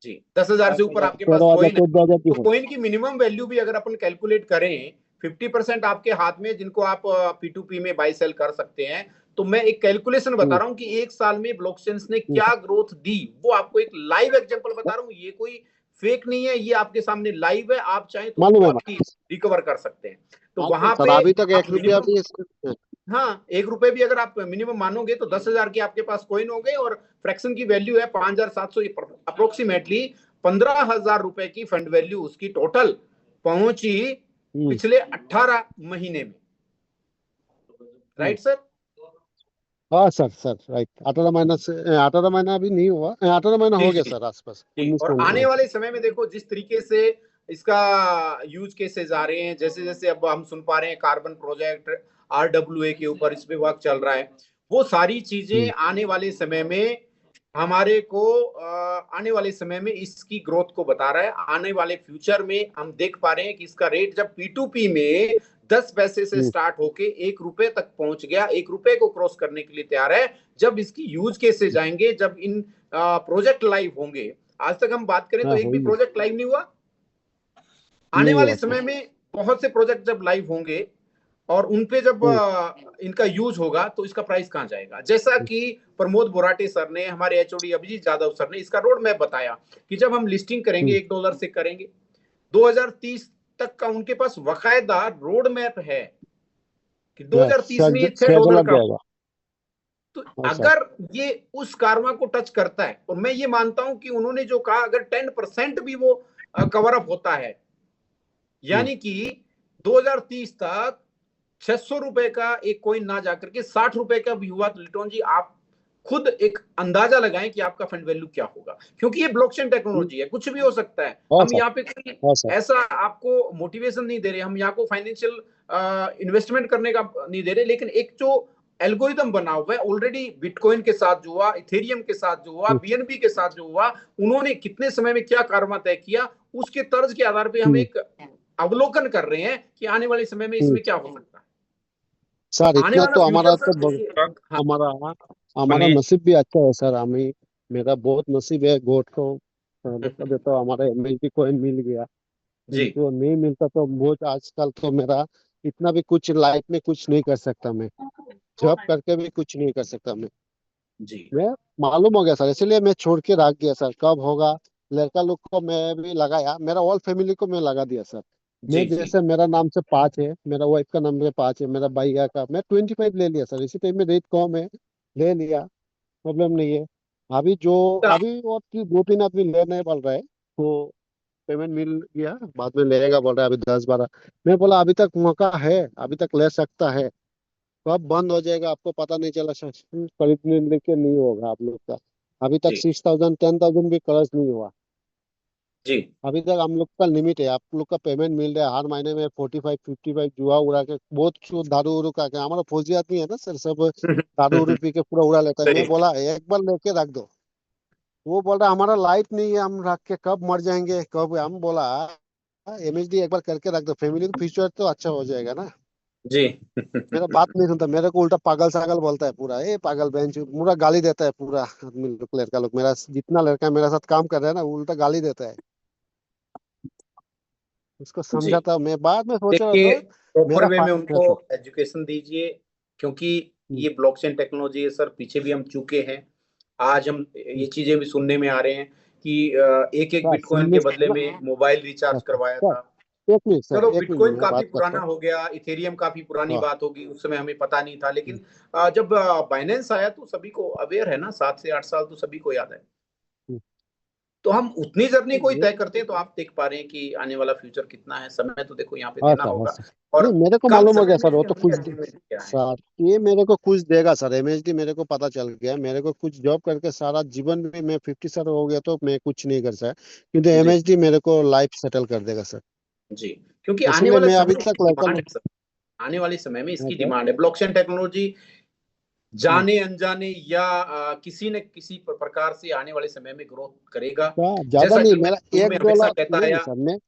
जी, 10 हजार से ऊपर आपके पास 13,000, कॉइन है। 14,000 की तो है। कॉइन की मिनिमम वैल्यू भी अगर अपन कैलकुलेट करें, 50% आपके हाथ में, जिनको आप P2P में बाई सेल कर सकते हैं। तो मैं एक कैलकुलेशन बता हम्म, रहा हूं कि एक साल में ब्लॉकचेन्स ने हम्म, क्या ग्रोथ दी, वो आपको एक लाइव एग्जांपल बता रहा हूं। ये कोई फेक नहीं है, ये आपके सामने लाइव है, आप चाहें तो मालूम उसको है अभी रिकवर कर सकते हैं। तो मालूम है वहां सर, पे अभी तक आप 1 रुपया मिनिमम, भी हाँ 1 रुपए भी अगर आप मिनिमम मानोगे तो 10 हजार के आपके पास कॉइन हो गए, और फ्रैक्शन की वैल्यू है 5,700, अप्रोक्सीमेटली 15,000 रुपए की फंड वैल्यू उसकी टोटल पहुंची हम्म, पिछले 18 महीने में। हम्म। Right sir? हाँ सर, सर राइट, 18 महीना से 18 महीना अभी नहीं हुआ, 18 महीना जी हो गया जी सर, आसपास जी। 19 और आने महीना। वाले समय में देखो जिस तरीके से इसका यूज केसेस आ रहे हैं, जैसे जैसे अब हम सुन पा रहे हैं कार्बन प्रोजेक्ट, RWA के ऊपर इस पे वर्क चल रहा है, वो सारी चीजें आने वाले समय में हमारे को आने वाले समय में इसकी ग्रोथ को बता रहा है। आने वाले फ्यूचर में हम देख पा रहे हैं कि इसका रेट जब P2P में 10 पैसे से हम्म, स्टार्ट होके 1 रुपए तक पहुंच गया, 1 रुपए को क्रॉस करने के लिए तैयार है। जब इसकी यूज केसेस जाएंगे, जब इन प्रोजेक्ट लाइव होंगे, आज तक हम बात करें तो हाँ एक भी होगी, प्रोजेक्ट लाइव नहीं हुआ। आने नहीं वाले हुआ सर। समय में बहुत से प्रोजेक्ट जब लाइव होंगे और उनपे जब हम्म, इनका यूज होगा, तो इसका प्राइस कहां जाएगा? जैसा कि प्रमोद बोराटे सर ने, हमारे HOD अभिजीत यादव सर ने इसका रोड मैप बताया कि जब हम लिस्टिंग करेंगे $1 से करेंगे, 2030 तक का उनके पास बकायदा रोड मैप है कि 2030 में ये $6 लग का। जाएगा। तो हाँ सर। अगर ये उस कारमा को टच करता है, और मैं ये मानता हूं कि उन्होंने जो कहा, अगर 10% भी वो कवर अप होता है, हम्म, यानी कि 2030 तक 600 रुपए का एक कॉइन ना जाकर के 60 रुपए का भी हुआ, तो लिटोन जी आप खुद एक अंदाजा लगाएं कि आपका फंड वैल्यू क्या होगा। क्योंकि ये ब्लॉकचेन टेक्नोलॉजी है, कुछ भी हो सकता है। हाँ हम सर, यहाँ पे कोई हाँ सर। ऐसा आपको मोटिवेशन नहीं दे रहे, हम यहाँ को फाइनेंशियल इन्वेस्टमेंट करने का नहीं दे रहे, लेकिन एक जो एल्गोरिदम बना हुआ है ऑलरेडी, बिटकॉइन के साथ जो हुआ, इथेरियम के साथ जो हुआ, हम्म, BNB के साथ जो हुआ, उन्होंने कितने समय में क्या कारनामा तय किया, उसके तर्ज के आधार पर हम हम्म, एक अवलोकन कर रहे हैं कि आने वाले समय में हम्म। इसमें क्या हो सकता है। सर आने इतना वाला तो फ्यूचर हमारा सर तो देखिए। हाँ हमारा हमारा पुनीत नसीब भी अच्छा है सर, हमें मेरा बहुत नसीब है, गोट को देखा देता हमारा MHD कॉइन मिल गया, जी इनको नहीं मिलता तो बहुत आजकल तो मेरा इतना भी कुछ लाइफ में कुछ नहीं कर सकता मैं, जॉब करके भी कुछ नहीं कर सकता जी मैं मालूम हो गया सर, इसलिए मैं छोड़ के रख गया सर, कब होगा। लड़का लोग को मैं भी लगाया, मेरा ऑल फैमिली को मैं लगा दिया सर। जी मैं जी जैसे मेरा नाम से 5 है, मेरा वाइफ का नाम से 5 है, मेरा भैया का मैं 25 ले लिया सर, इसी टाइम में रेट कम है, ले लिया, प्रॉब्लम नहीं है। अभी जो अभी और 2-3 आदमी लेने बोल रहे हैं, तो पेमेंट मिल गया, बाद में लेगा बोल रहा है, अभी 10-12। मैं बोला अभी तक मौका है, अभी तक ले सकता है, कब बंद हो जाएगा आपको पता नहीं चला सर, खरीदने लेके नहीं होगा आप लोग का। अभी तक जी 6,000 10,000 भी कर्ज नहीं हुआ, जी अभी तक हम लोग का लिमिट है, आप लोग का पेमेंट मिल रहा है हर महीने में 45-55 जुआ उड़ा के, बहुत दारू उरू का के, हमारा फौजी आदमी है ना सर, सब दारू उरू पी के पूरा उड़ा लेता है। मैं सही। बोला एक बार लेके रख दो, वो बोल रहा हमारा लाइफ नहीं है, हम रख के कब मर जाएंगे कब, हम बोला MHD एक बार करके रख दो, फैमिली का फ्यूचर तो अच्छा हो जाएगा ना। जी मेरा बात नहीं सुनता, मेरे को उल्टा पागल सागल बोलता है पूरा, ए पागल बेंच पूरा गाली देता है पूरा आदमी लोग, लड़का लोग मेरा जितना लड़का मेरे साथ काम कर रहा है ना, वो उल्टा गाली देता है। उसको जी, समझा था, मैं बाद में सोच रहा देखिए था प्रॉपर मेरा वे में हाँ उनको सर। एजुकेशन दीजिए, क्योंकि हम्म, ये ब्लॉकचेन टेक्नोलॉजी है सर, पीछे भी हम चूके हैं। आज हम ये हम्म, चीजें भी सुनने में आ रहे हैं कि एक एक सर बिटकॉइन सुनने के बदले ना, में मोबाइल सर रिचार्ज करवाया सर, था। एक मिनट सर, चलो एक मिनट बिटकॉइन मैं काफी बात करता पुराना हूँ। हो गया, इथेरियम काफी पुरानी हाँ। बात होगी, उस समय हमें पता नहीं था, हम्म, लेकिन जब बाइनेंस आया तो सभी को अवेयर है ना, 7 से 8 साल तो सभी को याद है। हम्म, तो हम उतनी जर्नी तो को ही ये तय करते हैं, तो आप देख पा रहे हैं कि आने वाला फ्यूचर कितना है, समय तो देखो यहाँ पे हाँ देना सर, हाँ होगा। सर। और नहीं मेरे को कम मालूम हो गया समय में सर, वो तो हमने कुछ अचीवमेंट किया है। सर ये मेरे को कुछ देगा सर, एमएसडी मेरे को पता चल गया, मेरे को कुछ जॉब करके सारा जीवन में मैं 50 सर हो गया तो मैं कुछ नहीं कर सकता, किंतु जी एमएसडी मेरे को लाइफ सेटल कर देगा सर। जी, क्योंकि आने इसीलिए वाले मैं अभी समय में तक इसकी लड़का डिमांड लोग। है सर। आने वाले समय में हाँ इसकी सर। डिमांड है, ब्लॉकचेन टेक्नोलॉजी हम्म, जाने अनजाने या किसी न किसी प्रकार से आने वाले समय में ग्रोथ करेगा। क्या ज्यादा जैसा नहीं, कि मैं मेरा शुरू में एक हमेशा डॉलर कहता नहीं आया।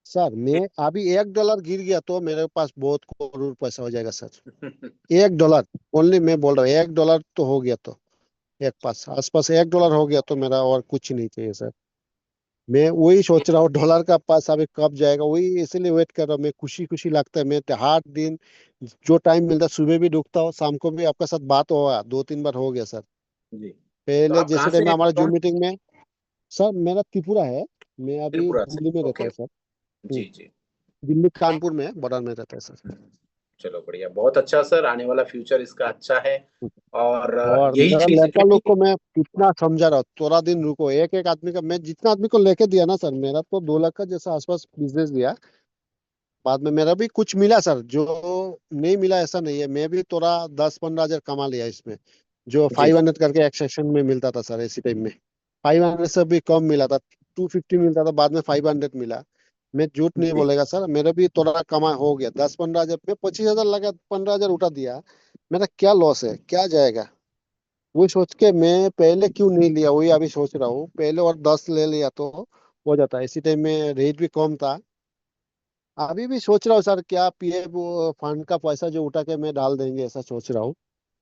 सर, मैं अभी $1 गिर गया तो मेरे पास बहुत करोड़ पैसा हो जाएगा सर। $1 ओनली, मैं बोल रहा हूँ $1 तो हो गया तो, एक पास आसपास $1 हो गया तो मेरा और कुछ नहीं चाहिए सर। मैं वही सोच रहा हूँ डॉलर का पास अभी कब जाएगा, वही इसीलिए वेट कर रहा हूँ। मैं खुशी खुशी लगता है, मैं हर दिन जो टाइम मिलता है सुबह भी डूबता हूँ, शाम को भी आपका साथ बात हुआ 2-3 बार हो गया सर। जी, तो पहले आप कहाँ जैसे से टाइम में हैं हमारा जूम कौन? मीटिंग में। सर मेरा त्रिपुरा है, मैं अभी त्रिपुरा से, दिल्ली में रहता ओके। हूँ सर। हम्म, जी जी। दिल्ली कानपुर में बॉर्डर में रहता है सर। चलो बढ़िया, बहुत अच्छा सर, आने वाला फ्यूचर इसका अच्छा है। और और यही मेरा चीज लड़का है लोग को कि मैं कितना समझा रहा हूँ, 14 दिन रुको, एक एक आदमी का मैं जितना आदमी को लेके दिया ना सर, मेरा तो 2 लाख का जैसा आसपास बिजनेस दिया। बाद में मेरा भी कुछ मिला सर, जो नहीं मिला ऐसा नहीं है, मैं भी थोड़ा 10-15 हजार कमा लिया इसमें। जो जी 500 करके एक सेशन में मिलता था सर, इसी टाइम में 500 से भी कम मिला था, 250 मिलता था, बाद में 500 मिला। मैं झूठ नहीं जी। बोलेगा सर, मेरा भी थोड़ा कमा हो गया, 10-15 हजार में 25 हजार लगा, 15 हजार उठा दिया। मेरा क्या लॉस है, क्या जाएगा? वही सोच के मैं पहले क्यों नहीं लिया, वही अभी सोच रहा हूँ, पहले और 10 ले लिया तो हो जाता। इसी टाइम में रेट भी कम था। अभी भी सोच रहा हूँ सर, क्या पीएफ फंड का पैसा जो उठा के मैं डाल देंगे, ऐसा सोच रहा हूँ।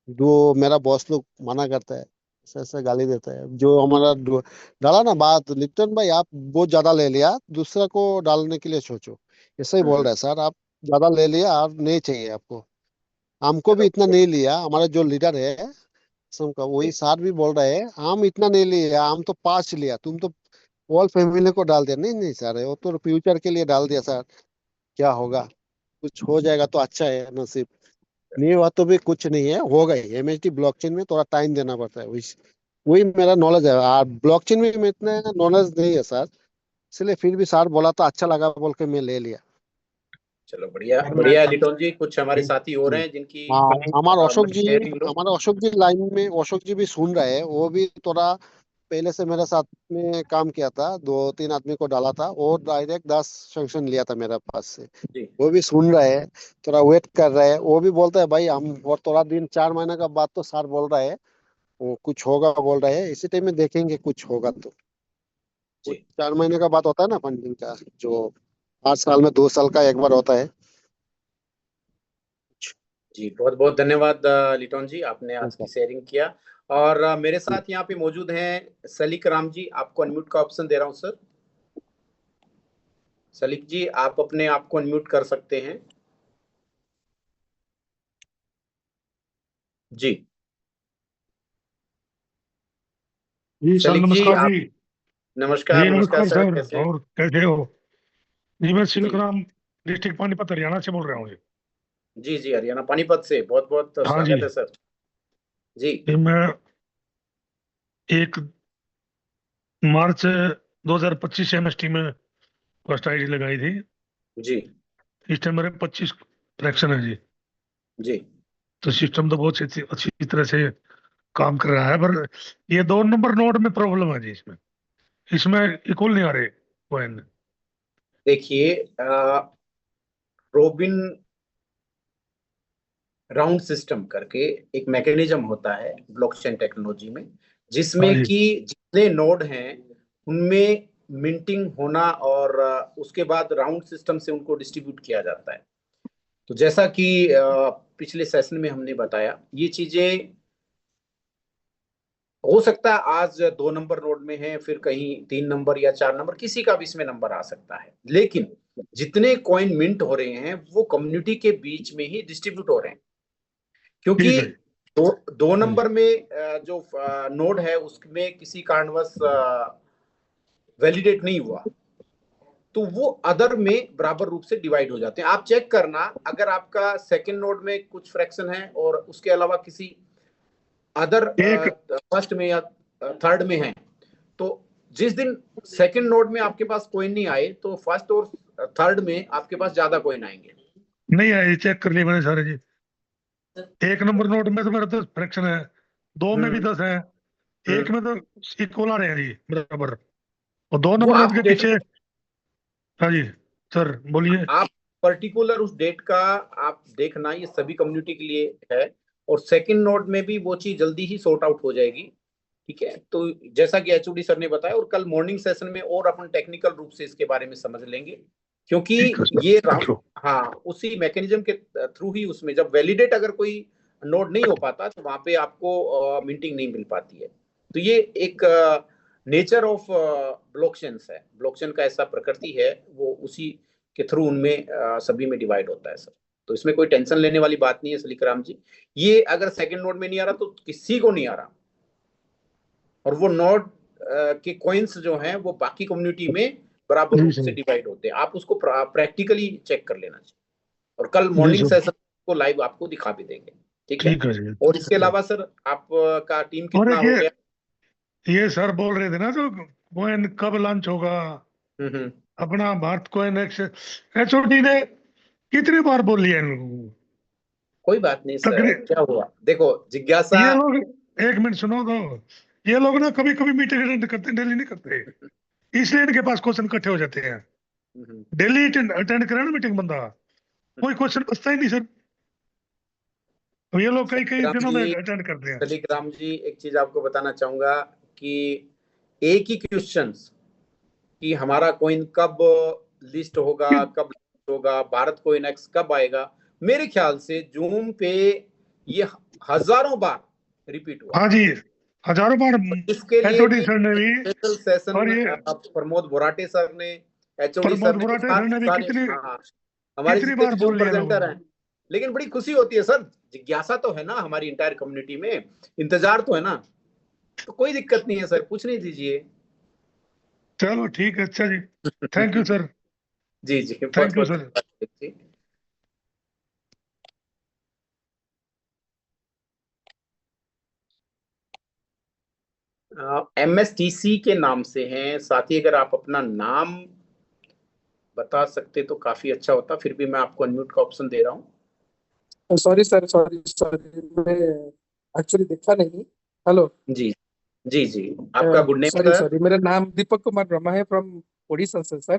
जो मेरा बॉस लोग मना करता है, ऐसा ऐसा गाली देता है, जो हमारा डाला ना बात, लिप्टन भाई आप बहुत ज्यादा ले लिया, दूसरा को डालने के लिए सोचो, ऐसा ही बोल हम्म, रहा है सर। आप ज्यादा ले लिया और नहीं चाहिए आपको, हमको भी चलो इतना नहीं लिया, हमारा जो लीडर है सबका वही जी, सर भी बोल रहे हैं, हम इतना नहीं लिया, हम तो 5 लिया, तुम तो ऑल फैमिली को डाल दिया। नहीं नहीं सर, वो तो फ्यूचर के लिए डाल दिया सर, क्या होगा, कुछ हो जाएगा तो अच्छा है नसीब, नहीं हुआ तो भी कुछ नहीं है, हो गई। एमएचडी ब्लॉकचेन में थोड़ा टाइम देना पड़ता है, वही वही मेरा नॉलेज है, और ब्लॉकचेन में मैं इतना नॉलेज नहीं है सर, इसलिए फिर भी सर बोला तो अच्छा लगा बोल के मैं ले लिया। चलो बढ़िया सर मैं बढ़िया। लिटोन जी, कुछ हमारे साथी और हम्म। हैं जिनकी हाँ, हमारा अशोक मत जी, शेयरिंग लो। हमारा अशोक जी लाइन में, अशोक जी भी सुन रहे हैं, वो भी थोड़ा पहले से मेरे साथ में काम किया था, 2-3 आदमी को डाला था, वो डायरेक्ट 10 सेंक्शन लिया था मेरे पास से। जी वो भी सुन रहे हैं, थोड़ा वेट कर रहे हैं, वो भी बोलते हैं भाई हम और थोड़ा दिन 4 महीने का बाद तो सर बोल रहा है वो कुछ होगा बोल रहे हैं, इसी टाइम में देखेंगे कुछ होगा तो। वो जी 4 महीने का बाद होता है ना फंडिंग का, जो 8 साल में 2 साल का एक बार होता है। जी, बहुत बहुत धन्यवाद लिटोन जी, आपने आज की अच्छा। शेयरिंग किया। और मेरे साथ यहाँ पे मौजूद हैं सलीक राम जी, आपको अनम्यूट का ऑप्शन दे रहा हूँ सर। सलीक जी, आप अपने आप को अनम्यूट कर सकते हैं। जी, जी सर, सलीक जी नमस्कार आप। जी। नमस्कार जी नमस्कार नमस्कार सर, सर, कैसे हैं? और कैसे हो? जी मैं जी सिलकराम, डिस्ट्रिक्ट पानीपत, हरियाणा से बोल रहा हूँ जी। जी जी, हरियाणा पानीपत से बहुत बहुत हाँ जी। स्वागत है सर। जी जी मैं 1 मार्च 2025 से एमएसटी में फर्स्ट आईडी लगाई थी। जी इस टाइम मेरे 25 फ्रैक्शन है जी। जी तो सिस्टम तो बहुत अच्छी अच्छी तरह से काम कर रहा है, पर ये 2 नंबर नोड में प्रॉब्लम है जी। इसमें इसमें इक्वल नहीं आ रहे कॉइन। देखिए, रोबिन राउंड सिस्टम करके एक मैकेनिज्म होता है ब्लॉकचेन टेक्नोलॉजी में, हाँ जिसमें जी। कि जितने नोड हैं उनमें मिंटिंग होना और उसके बाद राउंड सिस्टम से उनको डिस्ट्रीब्यूट किया जाता है। तो जैसा कि पिछले सेशन में हमने बताया, ये चीजें हो सकता है आज 2 नंबर नोड में है, फिर कहीं 3 नंबर या 4 नंबर, किसी का भी इसमें नंबर आ सकता है, लेकिन जितने कॉइन मिंट हो रहे हैं वो कम्युनिटी के बीच में ही डिस्ट्रीब्यूट हो रहे हैं, क्योंकि ठीक है जी। दो हाँ जी। नंबर में जो नोड है उसमें किसी कारणवश वैलिडेट नहीं हुआ, तो वो अदर में बराबर रूप से डिवाइड हो जाते हैं। आप चेक करना, अगर आपका सेकंड नोड में कुछ फ्रैक्शन है और उसके अलावा किसी अदर एक फर्स्ट में या थर्ड में है, तो जिस दिन सेकंड नोड में आपके पास कोइन नहीं आए तो फर्स्ट और थर्ड में आपके पास ज्यादा कोइन आएंगे। नहीं है, ये चेक कर लिया मैंने सारे जी। एक नंबर नोट में तो मेरा 10 फ्रैक्शन है, दो में भी 10 है, एक में तो इक्वल आ रहे हैं जी बराबर, और दो वो नंबर नोट आप के देख, पीछे। हाँ जी सर बोलिए। आप पर्टिकुलर उस डेट का आप देखना, ये सभी कम्युनिटी के लिए है, और सेकंड नोड में भी वो चीज जल्दी ही सॉर्ट आउट हो जाएगी। ठीक है, तो जैसा कि एचओडी सर ने बताया, और कल मॉर्निंग सेशन में और अपन टेक्निकल रूप से इसके बारे में समझ लेंगे, क्योंकि ठीक है सर, ये थैंक यू। हाँ, उसी मैकेनिज्म के थ्रू ही उसमें जब वैलिडेट अगर कोई नोड नहीं हो पाता तो वहां पे आपको मीटिंग नहीं मिल पाती है। तो ये एक नेचर ऑफ ब्लॉकचेन्स है, ब्लॉकचेन का ऐसा प्रकृति है, वो उसी के थ्रू उनमें सभी में डिवाइड होता है सर। तो इसमें कोई टेंशन लेने वाली बात नहीं है सलीकराम जी। ये अगर सेकंड नोड में नहीं आ रहा तो किसी को नहीं आ रहा, और वो नोड के कॉइन्स जो हैं वो बाकी कम्युनिटी में बराबर जी रूप से सर। डिवाइड होते हैं। आप उसको प्रैक्टिकली चेक कर लेना चाहिए, और कल जी मॉर्निंग सर। सेशन को लाइव आपको दिखा भी देंगे। ठीक है, ठीक है जी। और इसके अलावा सर आपका टीम और कितना एक हो गया? ये सर बोल रहे थे ना, जो कॉइन कब लॉन्च होगा हम्म। अपना भारत कॉइन एक्स, एचओडी ने कितनी बार बोल लिया इन लोगों को? कोई बात नहीं सर, तकरी क्या हुआ, देखो जिज्ञासा। ये लोग, एक मिनट सुनो तो, ये लोग ना कभी कभी मीटिंग अटेंड करते हैं, डेली नहीं करते, इसलिए इनके पास क्वेश्चन इकट्ठे हो जाते हैं। हम्म, डेली अटेंड करे ना मीटिंग बंदा, कोई क्वेश्चन बचता ही नहीं सर। अब ये लोग कई कई सलीकराम दिनों में जी, अटेंड करते हैं। सलीकराम जी एक चीज आपको बताना चाहूंगा कि एक ही क्वेश्चंस कि हमारा कॉइन कब लिस्ट होगा, कब launch होगा, भारत कॉइन एक्स कब आएगा, मेरे ख्याल से जूम पे ये हजारों बार रिपीट हुआ, हाँ जी, हजारों बार और इसके लिए एचओडी भी सर ने भी, स्पेशल सेशन और ये प्रमोद बोराटे सर ने, एचओडी प्रमोद सर ने, बुराटे सर सारे ने भी सारे कितनी हाँ, हमारे कितनी जितने बार भी जूम बोल लिया लोगों प्रेजेंटर को। हैं। लेकिन बड़ी खुशी होती है सर, जिज्ञासा तो है ना हमारी इंटायर कम्युनिटी में, इंतजार तो है ना, तो कोई दिक्कत नहीं है सर, पूछने दीजिए। चलो ठीक है, अच्छा जी, थैंक यू सर। जी जी, बहुत थैंक यू बहुत सर। धन्यवाद जी। MSTC के नाम से हैं साथ ही, अगर आप अपना नाम बता सकते तो काफी अच्छा होता, फिर भी मैं आपको अनम्यूट का ऑप्शन दे रहा हूँ। सॉरी सर, सॉरी सॉरी, मैं एक्चुअली देखा नहीं। हेलो। जी जी जी, आपका good name sorry sir? Sorry, मेरा नाम दीपक कुमार ब्रह्मा है, फ्रॉम उड़ीसा से सर।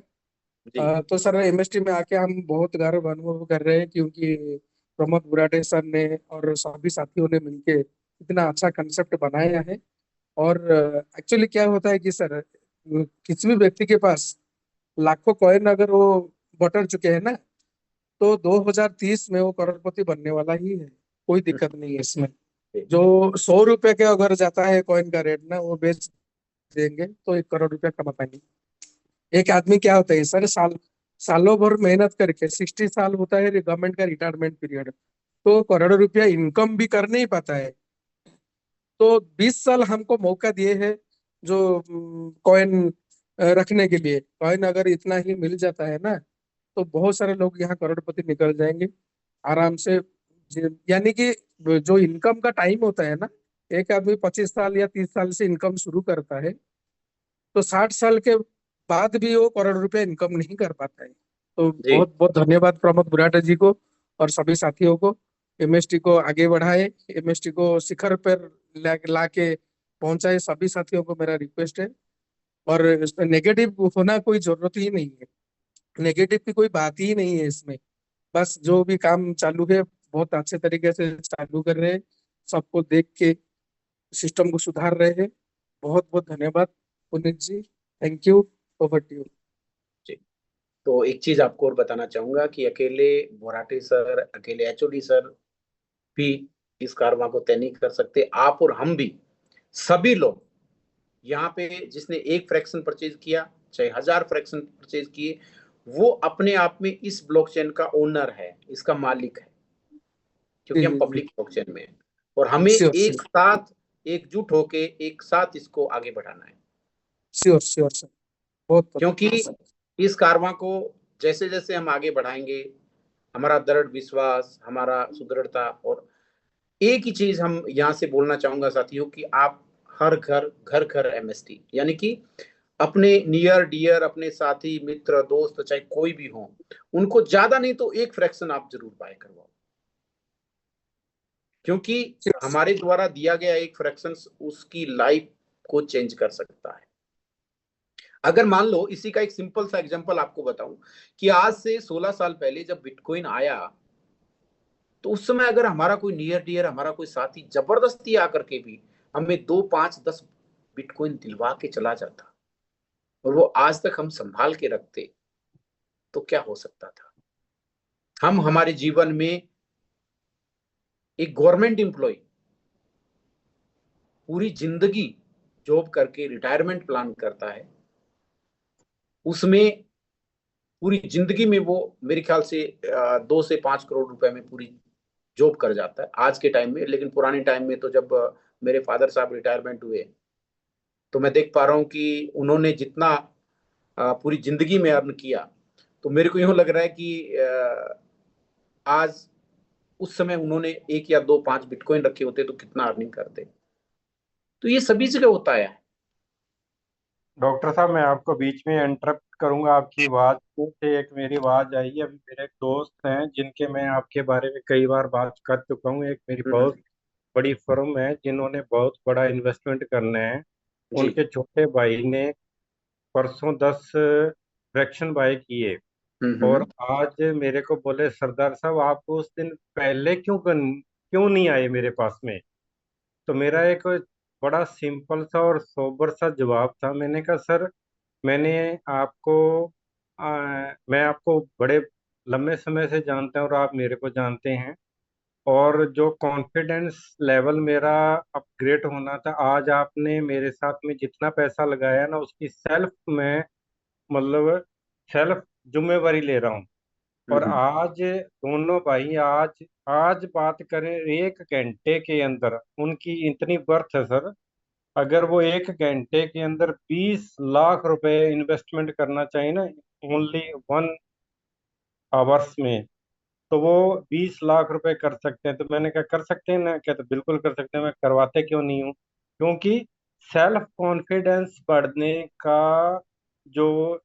जी तो सर एमएसटी में आके हम बहुत गर्व अनुभव कर रहे हैं, क्योंकि प्रमोद बुराटे सर ने और सभी साथियों ने मिलके इतना अच्छा कंसेप्ट बनाया है। और एक्चुअली क्या होता है कि सर, किसी भी व्यक्ति के पास लाखों कॉइन अगर वो बटोर चुके हैं ना, तो 2030 में वो करोड़पति बनने वाला ही है। कोई दिक्कत नहीं है इसमें। जी जो 100 रुपए के अगर जाता है कॉइन का रेट ना, वो बेच देंगे तो 1 करोड़ रुपया कमा पाएंगे। एक आदमी क्या होता है सर, सालों भर मेहनत करके 60 साल होता है गवर्नमेंट का रिटायरमेंट पीरियड, तो करोड़ों रुपया इनकम भी कर नहीं पाता है। तो 20 साल हमको मौका दिए हैं जो कॉइन रखने के लिए। कॉइन अगर इतना ही मिल जाता है ना, तो बहुत सारे लोग यहाँ करोड़पति निकल जाएंगे आराम से। यानी कि जो इनकम का टाइम होता है ना, एक आदमी 25 साल या 30 साल से इनकम शुरू करता है, तो 60 साल के बाद भी वो करोड़ रुपया इनकम नहीं कर पाता है। तो जी बहुत बहुत धन्यवाद प्रमोद बुराटा जी को और सभी साथियों को। एमएसटी को आगे बढ़ाए, एमएसटी को शिखर पर ला के पहुंचाए, सभी साथियों को मेरा रिक्वेस्ट है। और इसमें नेगेटिव होना कोई जरूरत ही नहीं है, नेगेटिव की कोई बात ही नहीं है इसमें। बस जो भी काम चालू है बहुत अच्छे तरीके से चालू कर रहे हैं, सबको देख के सिस्टम को सुधार रहे हैं। बहुत बहुत धन्यवाद Puneet ji, thank you, over to you. जी। तो एक चीज आपको और बताना चाहूंगा कि अकेले बोराटे सर, अकेले एचओडी सर भी इस कारवां को तय नहीं कर सकते। आप और हम भी, सभी लोग यहाँ पे, जिसने एक फ्रैक्शन परचेज किया चाहे 1000 फ्रैक्शन परचेज किए, वो अपने आप में इस ब्लॉकचेन का ओनर है, इसका मालिक है, जी क्योंकि हम जी जी पब्लिक ब्लॉकचेन में हैं और हमें श्योर एक साथ एकजुट होके एक साथ इसको आगे बढ़ाना है। श्योर श्योर सर, बहुत क्योंकि अच्छा सर। इस कारवां को जैसे जैसे हम आगे बढ़ाएंगे, हमारा दृढ़ विश्वास, हमारा सुदृढ़ता, और एक ही चीज हम यहाँ से बोलना चाहूंगा साथियों कि आप हर घर घर घर एमएसटी, यानी कि अपने नियर डियर, अपने साथी मित्र दोस्त चाहे कोई भी हो, उनको ज्यादा नहीं तो एक फ्रैक्शन आप जरूर बाय करवाओ, क्योंकि श्योर सर। हमारे द्वारा दिया गया एक फ्रैक्शन उसकी लाइफ को चेंज कर सकता है। अगर मान लो, इसी का एक सिंपल सा एग्जांपल आपको बताऊं कि आज से 16 साल पहले जब बिटकॉइन आया, तो उस समय अगर हमारा कोई नियर डियर, हमारा कोई साथी जबरदस्ती आकर के भी हमें 2 5 10 बिटकॉइन दिलवा के चला जाता और वो आज तक हम संभाल के रखते, तो क्या हो सकता था। हम हमारे जीवन में, एक गवर्नमेंट एम्प्लॉय पूरी जिंदगी जॉब करके रिटायरमेंट प्लान करता है, उसमें पूरी जिंदगी में वो मेरे ख्याल से 2 से 5 करोड़ रुपए में पूरी जॉब कर जाता है आज के टाइम में। लेकिन पुराने टाइम में तो जब मेरे फादर साहब रिटायरमेंट हुए, तो मैं देख पा रहा हूँ कि उन्होंने जितना पूरी जिंदगी में अर्न किया, तो मेरे को यूं लग रहा है कि आज उस समय उन्होंने 1 या 2 5 बिटकॉइन रखे होते तो कितना अर्निंग करते। तो ये सभी जगह होता है। डॉक्टर साहब, मैं आपको बीच में इंटरप्ट करूंगा आपकी आवाज को, से एक मेरी आवाज आई है। अभी मेरे एक दोस्त हैं जिनके मैं आपके बारे में कई बार बात कर चुका हूँ। एक मेरी हम्म, बहुत बड़ी फर्म है जिन्होंने बहुत बड़ा इन्वेस्टमेंट करना है। जी। उनके छोटे भाई ने परसों 10 फ्रैक्शन बाय किए, और हम्म। आज मेरे को बोले, सरदार साहब आप उस दिन पहले क्यों नहीं आए मेरे पास में। तो मेरा एक बड़ा सिंपल सा और सोबर सा जवाब था। मैंने कहा, सर, मैंने आपको मैं आपको बड़े लंबे समय से जानता हूँ और आप मेरे को जानते हैं, और जो कॉन्फिडेंस लेवल मेरा अपग्रेड होना था, आज आपने मेरे साथ में जितना पैसा लगाया ना, उसकी मैं मतलब सेल्फ जुम्मेवारी ले रहा हूँ। और हम्म। आज दोनों भाई, आज आज बात करें, 1 घंटे के अंदर उनकी इतनी बर्थ है सर। अगर वो 1 घंटे के अंदर 20 लाख रुपए इन्वेस्टमेंट करना चाहिए ना, ओनली 1 आवर्स में, तो वो 20 लाख रुपए कर सकते हैं। तो मैंने कहा, कर सकते हैं ना? कहते बिल्कुल कर सकते हैं। मैं करवाते क्यों नहीं हूँ? क्योंकि सेल्फ कॉन्फिडेंस बढ़ने का जो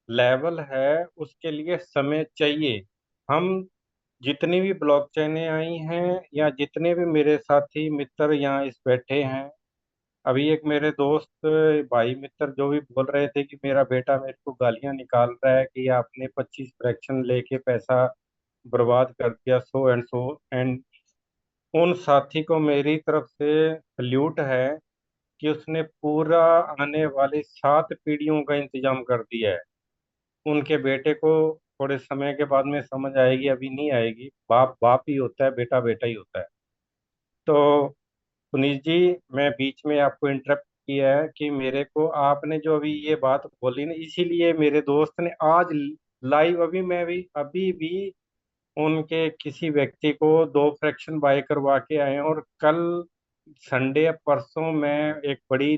लेवल है, उसके लिए समय चाहिए। हम जितनी भी ब्लॉकचेनें आई हैं, या जितने भी मेरे साथी मित्र यहाँ इस बैठे हैं, अभी एक मेरे दोस्त भाई मित्र जो भी बोल रहे थे कि मेरा बेटा मेरे को गालियां निकाल रहा है कि आपने 25 फ्रैक्शन लेके पैसा बर्बाद कर दिया, सो एंड सो एंड, उन साथी को मेरी तरफ से सल्यूट है कि उसने पूरा आने वाली 7 पीढ़ियों का इंतजाम कर दिया है। उनके बेटे को थोड़े समय के बाद में समझ आएगी, अभी नहीं आएगी। बाप बाप ही होता है, बेटा बेटा ही होता है। तो पुनीत जी, मैं बीच में आपको इंटरप्ट किया है कि मेरे को आपने जो अभी ये बात बोली ना, इसीलिए मेरे दोस्त ने आज लाइव, अभी भी उनके किसी व्यक्ति को 2 फ्रैक्शन बाय करवा के आए हैं, और कल संडे या परसों मैं एक बड़ी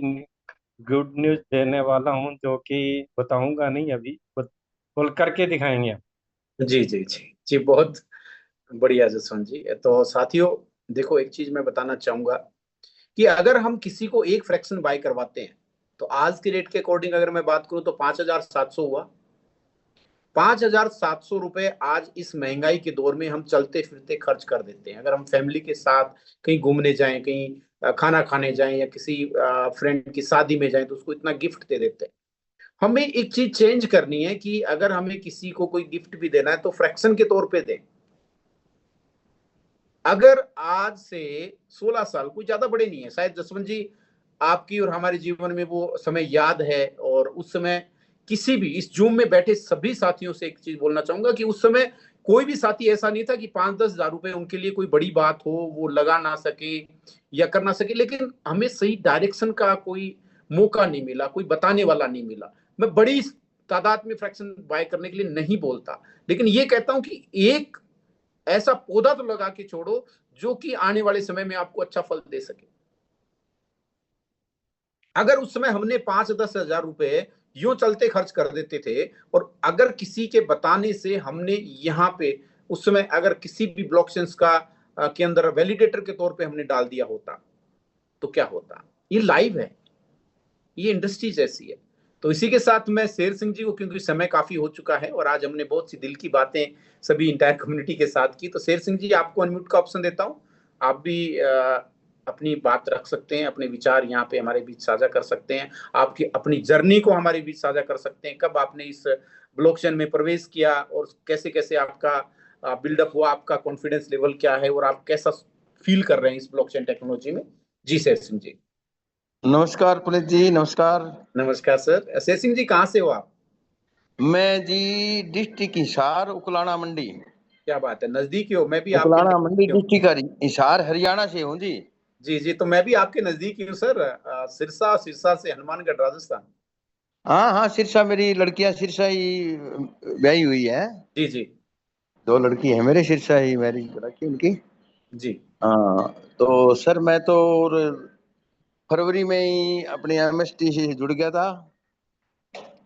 गुड न्यूज देने वाला हूँ, जो कि बताऊंगा नहीं अभी, बोल करके दिखाएंगे। जी जी जी जी, बहुत बढ़िया जसवंत जी। तो साथियों, देखो एक चीज मैं बताना चाहूंगा कि अगर हम किसी को एक फ्रैक्शन बाय करवाते हैं, तो आज के रेट के अकॉर्डिंग अगर मैं बात करूं तो 5,700 हुआ। 5,700 रुपए आज इस महंगाई के दौर में हम चलते फिरते खर्च कर देते हैं। अगर हम फैमिली के साथ कहीं घूमने जाएं, कहीं खाना खाने जाएं, या किसी फ्रेंड की शादी में जाएं, तो उसको इतना गिफ्ट दे देते हैं। हमें एक चीज चेंज करनी है कि अगर हमें किसी को कोई गिफ्ट भी देना है तो फ्रैक्शन के तौर पे दें। अगर आज से 16 साल, कोई ज्यादा बड़े नहीं है, शायद जसवंत जी आपकी और हमारे जीवन में वो समय याद है। और उस समय किसी भी, इस जूम में बैठे सभी साथियों से एक चीज बोलना चाहूंगा कि उस समय कोई भी साथी ऐसा नहीं था कि 5-10 हजार रुपए उनके लिए कोई बड़ी बात हो, वो लगा ना सके या कर ना सके। लेकिन हमें सही डायरेक्शन का कोई मौका नहीं मिला, कोई बताने वाला नहीं मिला। मैं बड़ी तादाद में फ्रैक्शन बाय करने के लिए नहीं बोलता, लेकिन ये कहता हूं कि एक ऐसा पौधा तो लगा के छोड़ो जो कि आने वाले समय में आपको अच्छा फल दे सके। अगर उस समय हमने 5-10 हजार रुपए यूं चलते खर्च कर देते थे, और अगर किसी के बताने से हमने यहाँ पे उस समय अगर किसी भी ब्लॉकचेन्स का के अंदर वैलिडेटर के तौर पे हमने डाल दिया होता तो क्या होता। ये लाइव है, ये इंडस्ट्रीज ऐसी है। तो इसी के साथ मैं शेर सिंह जी को, क्योंकि समय काफी हो चुका है और आज हमने बहुत सी दिल की बातें सभी इंटायर कम्युनिटी के साथ की, तो शेर सिंह जी आपको अनम्यूट का ऑप्शन देता हूं। आप भी अपनी बात रख सकते हैं, अपने विचार यहाँ पे हमारे बीच साझा कर सकते हैं, आपकी अपनी जर्नी को हमारे बीच साझा कर सकते हैं, कब आपने इस ब्लॉकचेन में प्रवेश किया और कैसे कैसे आपका बिल्डअप हुआ, आपका कॉन्फिडेंस लेवल क्या है और आप कैसा फील कर रहे हैं इस ब्लॉकचेन टेक्नोलॉजी में। जी शेर सिंह जी। नमस्कार पुनीत जी, नमस्कार। नमस्कार सर। शेर सिंह जी कहाँ से हो आप? मैं जी डिस्ट्रिक्ट हिसार, उकलाना मंडी। क्या बात है, नजदीक ही हो। मैं भी उकलाना आपके मंडी डिस्ट्रिक्ट हिसार हरियाणा से हूँ जी। जी, तो मैं भी आपके नजदीक ही हूँ सर। सिरसा से हनुमानगढ़ राजस्थान। हाँ हाँ, सिरसा, मेरी लड़कियां सिरसा ही ब्याही हुई है। जी 2 लड़की है मेरे, सिरसा ही मैरिज रखी उनकी जी। हाँ। तो सर मैं तो फरवरी में ही अपने MST से जुड़ गया था,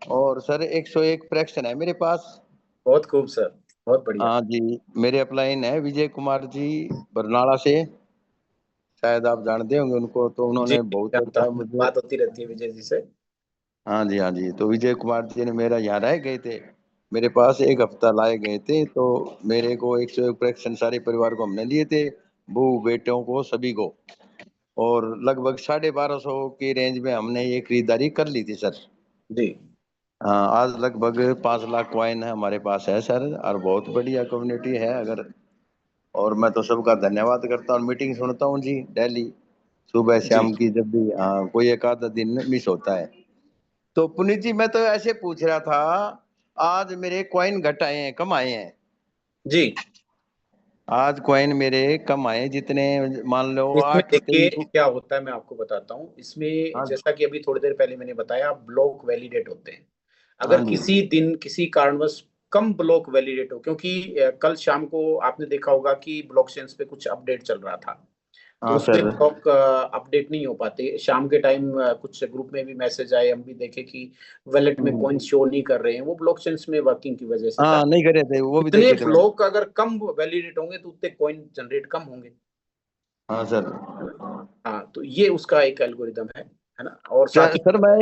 और सर 101 फ्रैक्शन है मेरे पास। बहुत खूब सर, बहुत बढ़िया। हाँ जी, मेरे अपलाइन है विजय कुमार जी बरनाला से, शायद आप जानते होंगे उनको, तो उन्होंने बहुत जानता अच्छा हूँ, मुझे। बात होती रहती है विजय जी से। हाँ जी, हाँ जी। तो विजय कुमार जी ने मेरा यहाँ रह गए थे, मेरे पास 1 हफ्ता लाए गए थे, तो मेरे को 101 फ्रैक्शन सारे परिवार को हमने लिए थे, बहू बेटों को सभी को, और लगभग 1250 की रेंज में हमने ये खरीदारी कर ली थी सर। जी हाँ, आज लगभग 5 लाख कॉइन है हमारे पास है सर, और बहुत बढ़िया कम्युनिटी है। अगर और मैं तो सबका धन्यवाद करता हूँ, मीटिंग सुनता हूँ जी डेली, सुबह शाम की, जब भी कोई एक आधा दिन मिस होता है। तो पुनीत जी मैं तो ऐसे पूछ रहा था, आज मेरे कॉइन घट आए हैं, कम आए हैं जी। आज कॉइन मेरे कम आए, जितने मान लो इसमें 8 देखिए 23। क्या होता है, मैं आपको बताता हूँ। इसमें हाँ जैसा कि अभी थोड़ी देर पहले मैंने बताया, ब्लॉक वैलिडेट होते हैं। हाँ अगर जी। किसी दिन किसी कारणवश कम ब्लॉक वैलिडेट हो, क्योंकि कल शाम को आपने देखा होगा कि ब्लॉकचेन्स पे कुछ अपडेट चल रहा था, तो हाँ उसमें सर। ब्लॉक अपडेट नहीं हो पाते। शाम के टाइम कुछ ग्रुप में भी मैसेज आए, हम भी देखे कि वैलेट में कॉइन शो नहीं कर रहे हैं, वो ब्लॉकचेन्स में वर्किंग की वजह से था। हाँ नहीं करे थे, वो भी इतने देखे थे मैंने। ब्लॉक अगर कम वैलिडेट होंगे तो उतने कॉइन जनरेट कम होंगे, हाँ सर। है ना। हाँ, तो ये उसका एक एल्गोरिदम है ना। और साथ ही सर मैं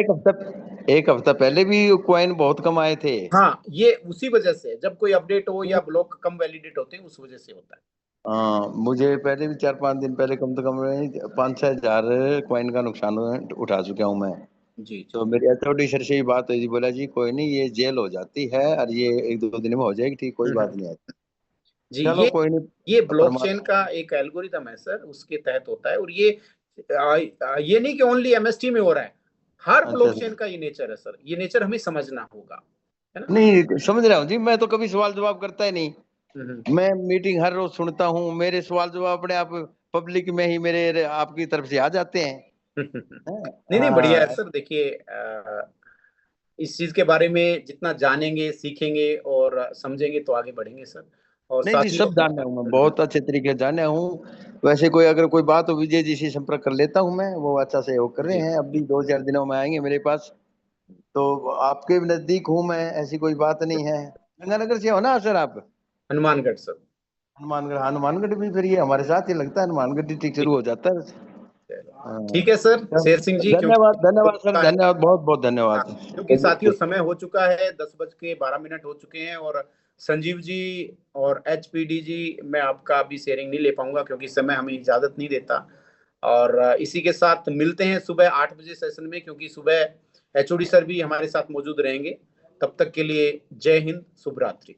1 हफ्ता पहले भी कॉइन बहुत कम आए थे। हाँ, ये उसी वजह से जब कोई अपडेट हो या ब्लॉक कम वैलिडेट होते हैं उस वजह से होता है। हाँ, मुझे पहले भी 4-5 दिन पहले कम से कम 5-6 हजार कॉइन का नुकसान उठा चुका हूँ मैं। जी तो मेरे HOD सर से ही बात हुई थी, बोला जी कोई नहीं, ये जेल हो जाती है और ये 1-2 दिन में हो जाएगी ठीक, कोई बात नहीं है। जी। चलो कोई नहीं, ये ब्लॉकचेन परमात्मा। का एक एल्गोरिदम है सर, उसके तहत होता है। और ये नहीं कि ओनली MST में हो रहा है, हर अच्छा ब्लॉकचेन सर। का ये नेचर है सर। ये नेचर हमें समझना होगा, है ना। नहीं समझ रहा हूँ जी, मैं तो कभी सवाल जवाब करता ही नहीं। हम्म। मैं मीटिंग हर रोज सुनता हूँ, मेरे सवाल जवाब अपने आप पब्लिक में ही मेरे आपकी तरफ से आ जाते हैं। नहीं बढ़िया है हाँ सर। देखिए इस चीज के बारे में जितना जानेंगे, सीखेंगे और समझेंगे तो आगे बढ़ेंगे सर। और नहीं जी, साथ ही सब जाने हूँ मैं, बहुत अच्छे तरीके से जाने हूँ। वैसे कोई अगर कोई बात हो, विजय जी से संपर्क कर लेता हूँ मैं, वो अच्छा सहयोग कर रहे जी हैं, अभी 2-4 दिनों में आएंगे मेरे पास। तो आपके नजदीक हूँ मैं, ऐसी कोई बात नहीं है। गंगानगर से हो ना सर आप? हनुमानगढ़ सर। हनुमानगढ़ भी फिर ये हमारे साथ ही लगता है, हनुमानगढ़ डिस्ट्रिक्ट शुरू हो जाता है। हाँ। ठीक है सर शेर सिंह जी, क्योंकि धन्यवाद धन्यवाद सर, धन्यवाद, बहुत बहुत हाँ, धन्यवाद। क्योंकि साथियों समय हो चुका है, 10:12 हो चुके हैं। और संजीव जी और HPD जी, मैं आपका अभी शेयरिंग नहीं ले पाऊंगा क्योंकि समय हमें इजाजत नहीं देता। और इसी के साथ मिलते हैं सुबह 8 बजे सेशन में, क्योंकि सुबह HOD सर भी हमारे साथ मौजूद रहेंगे। तब तक के लिए जय हिंद, शुभ रात्रि।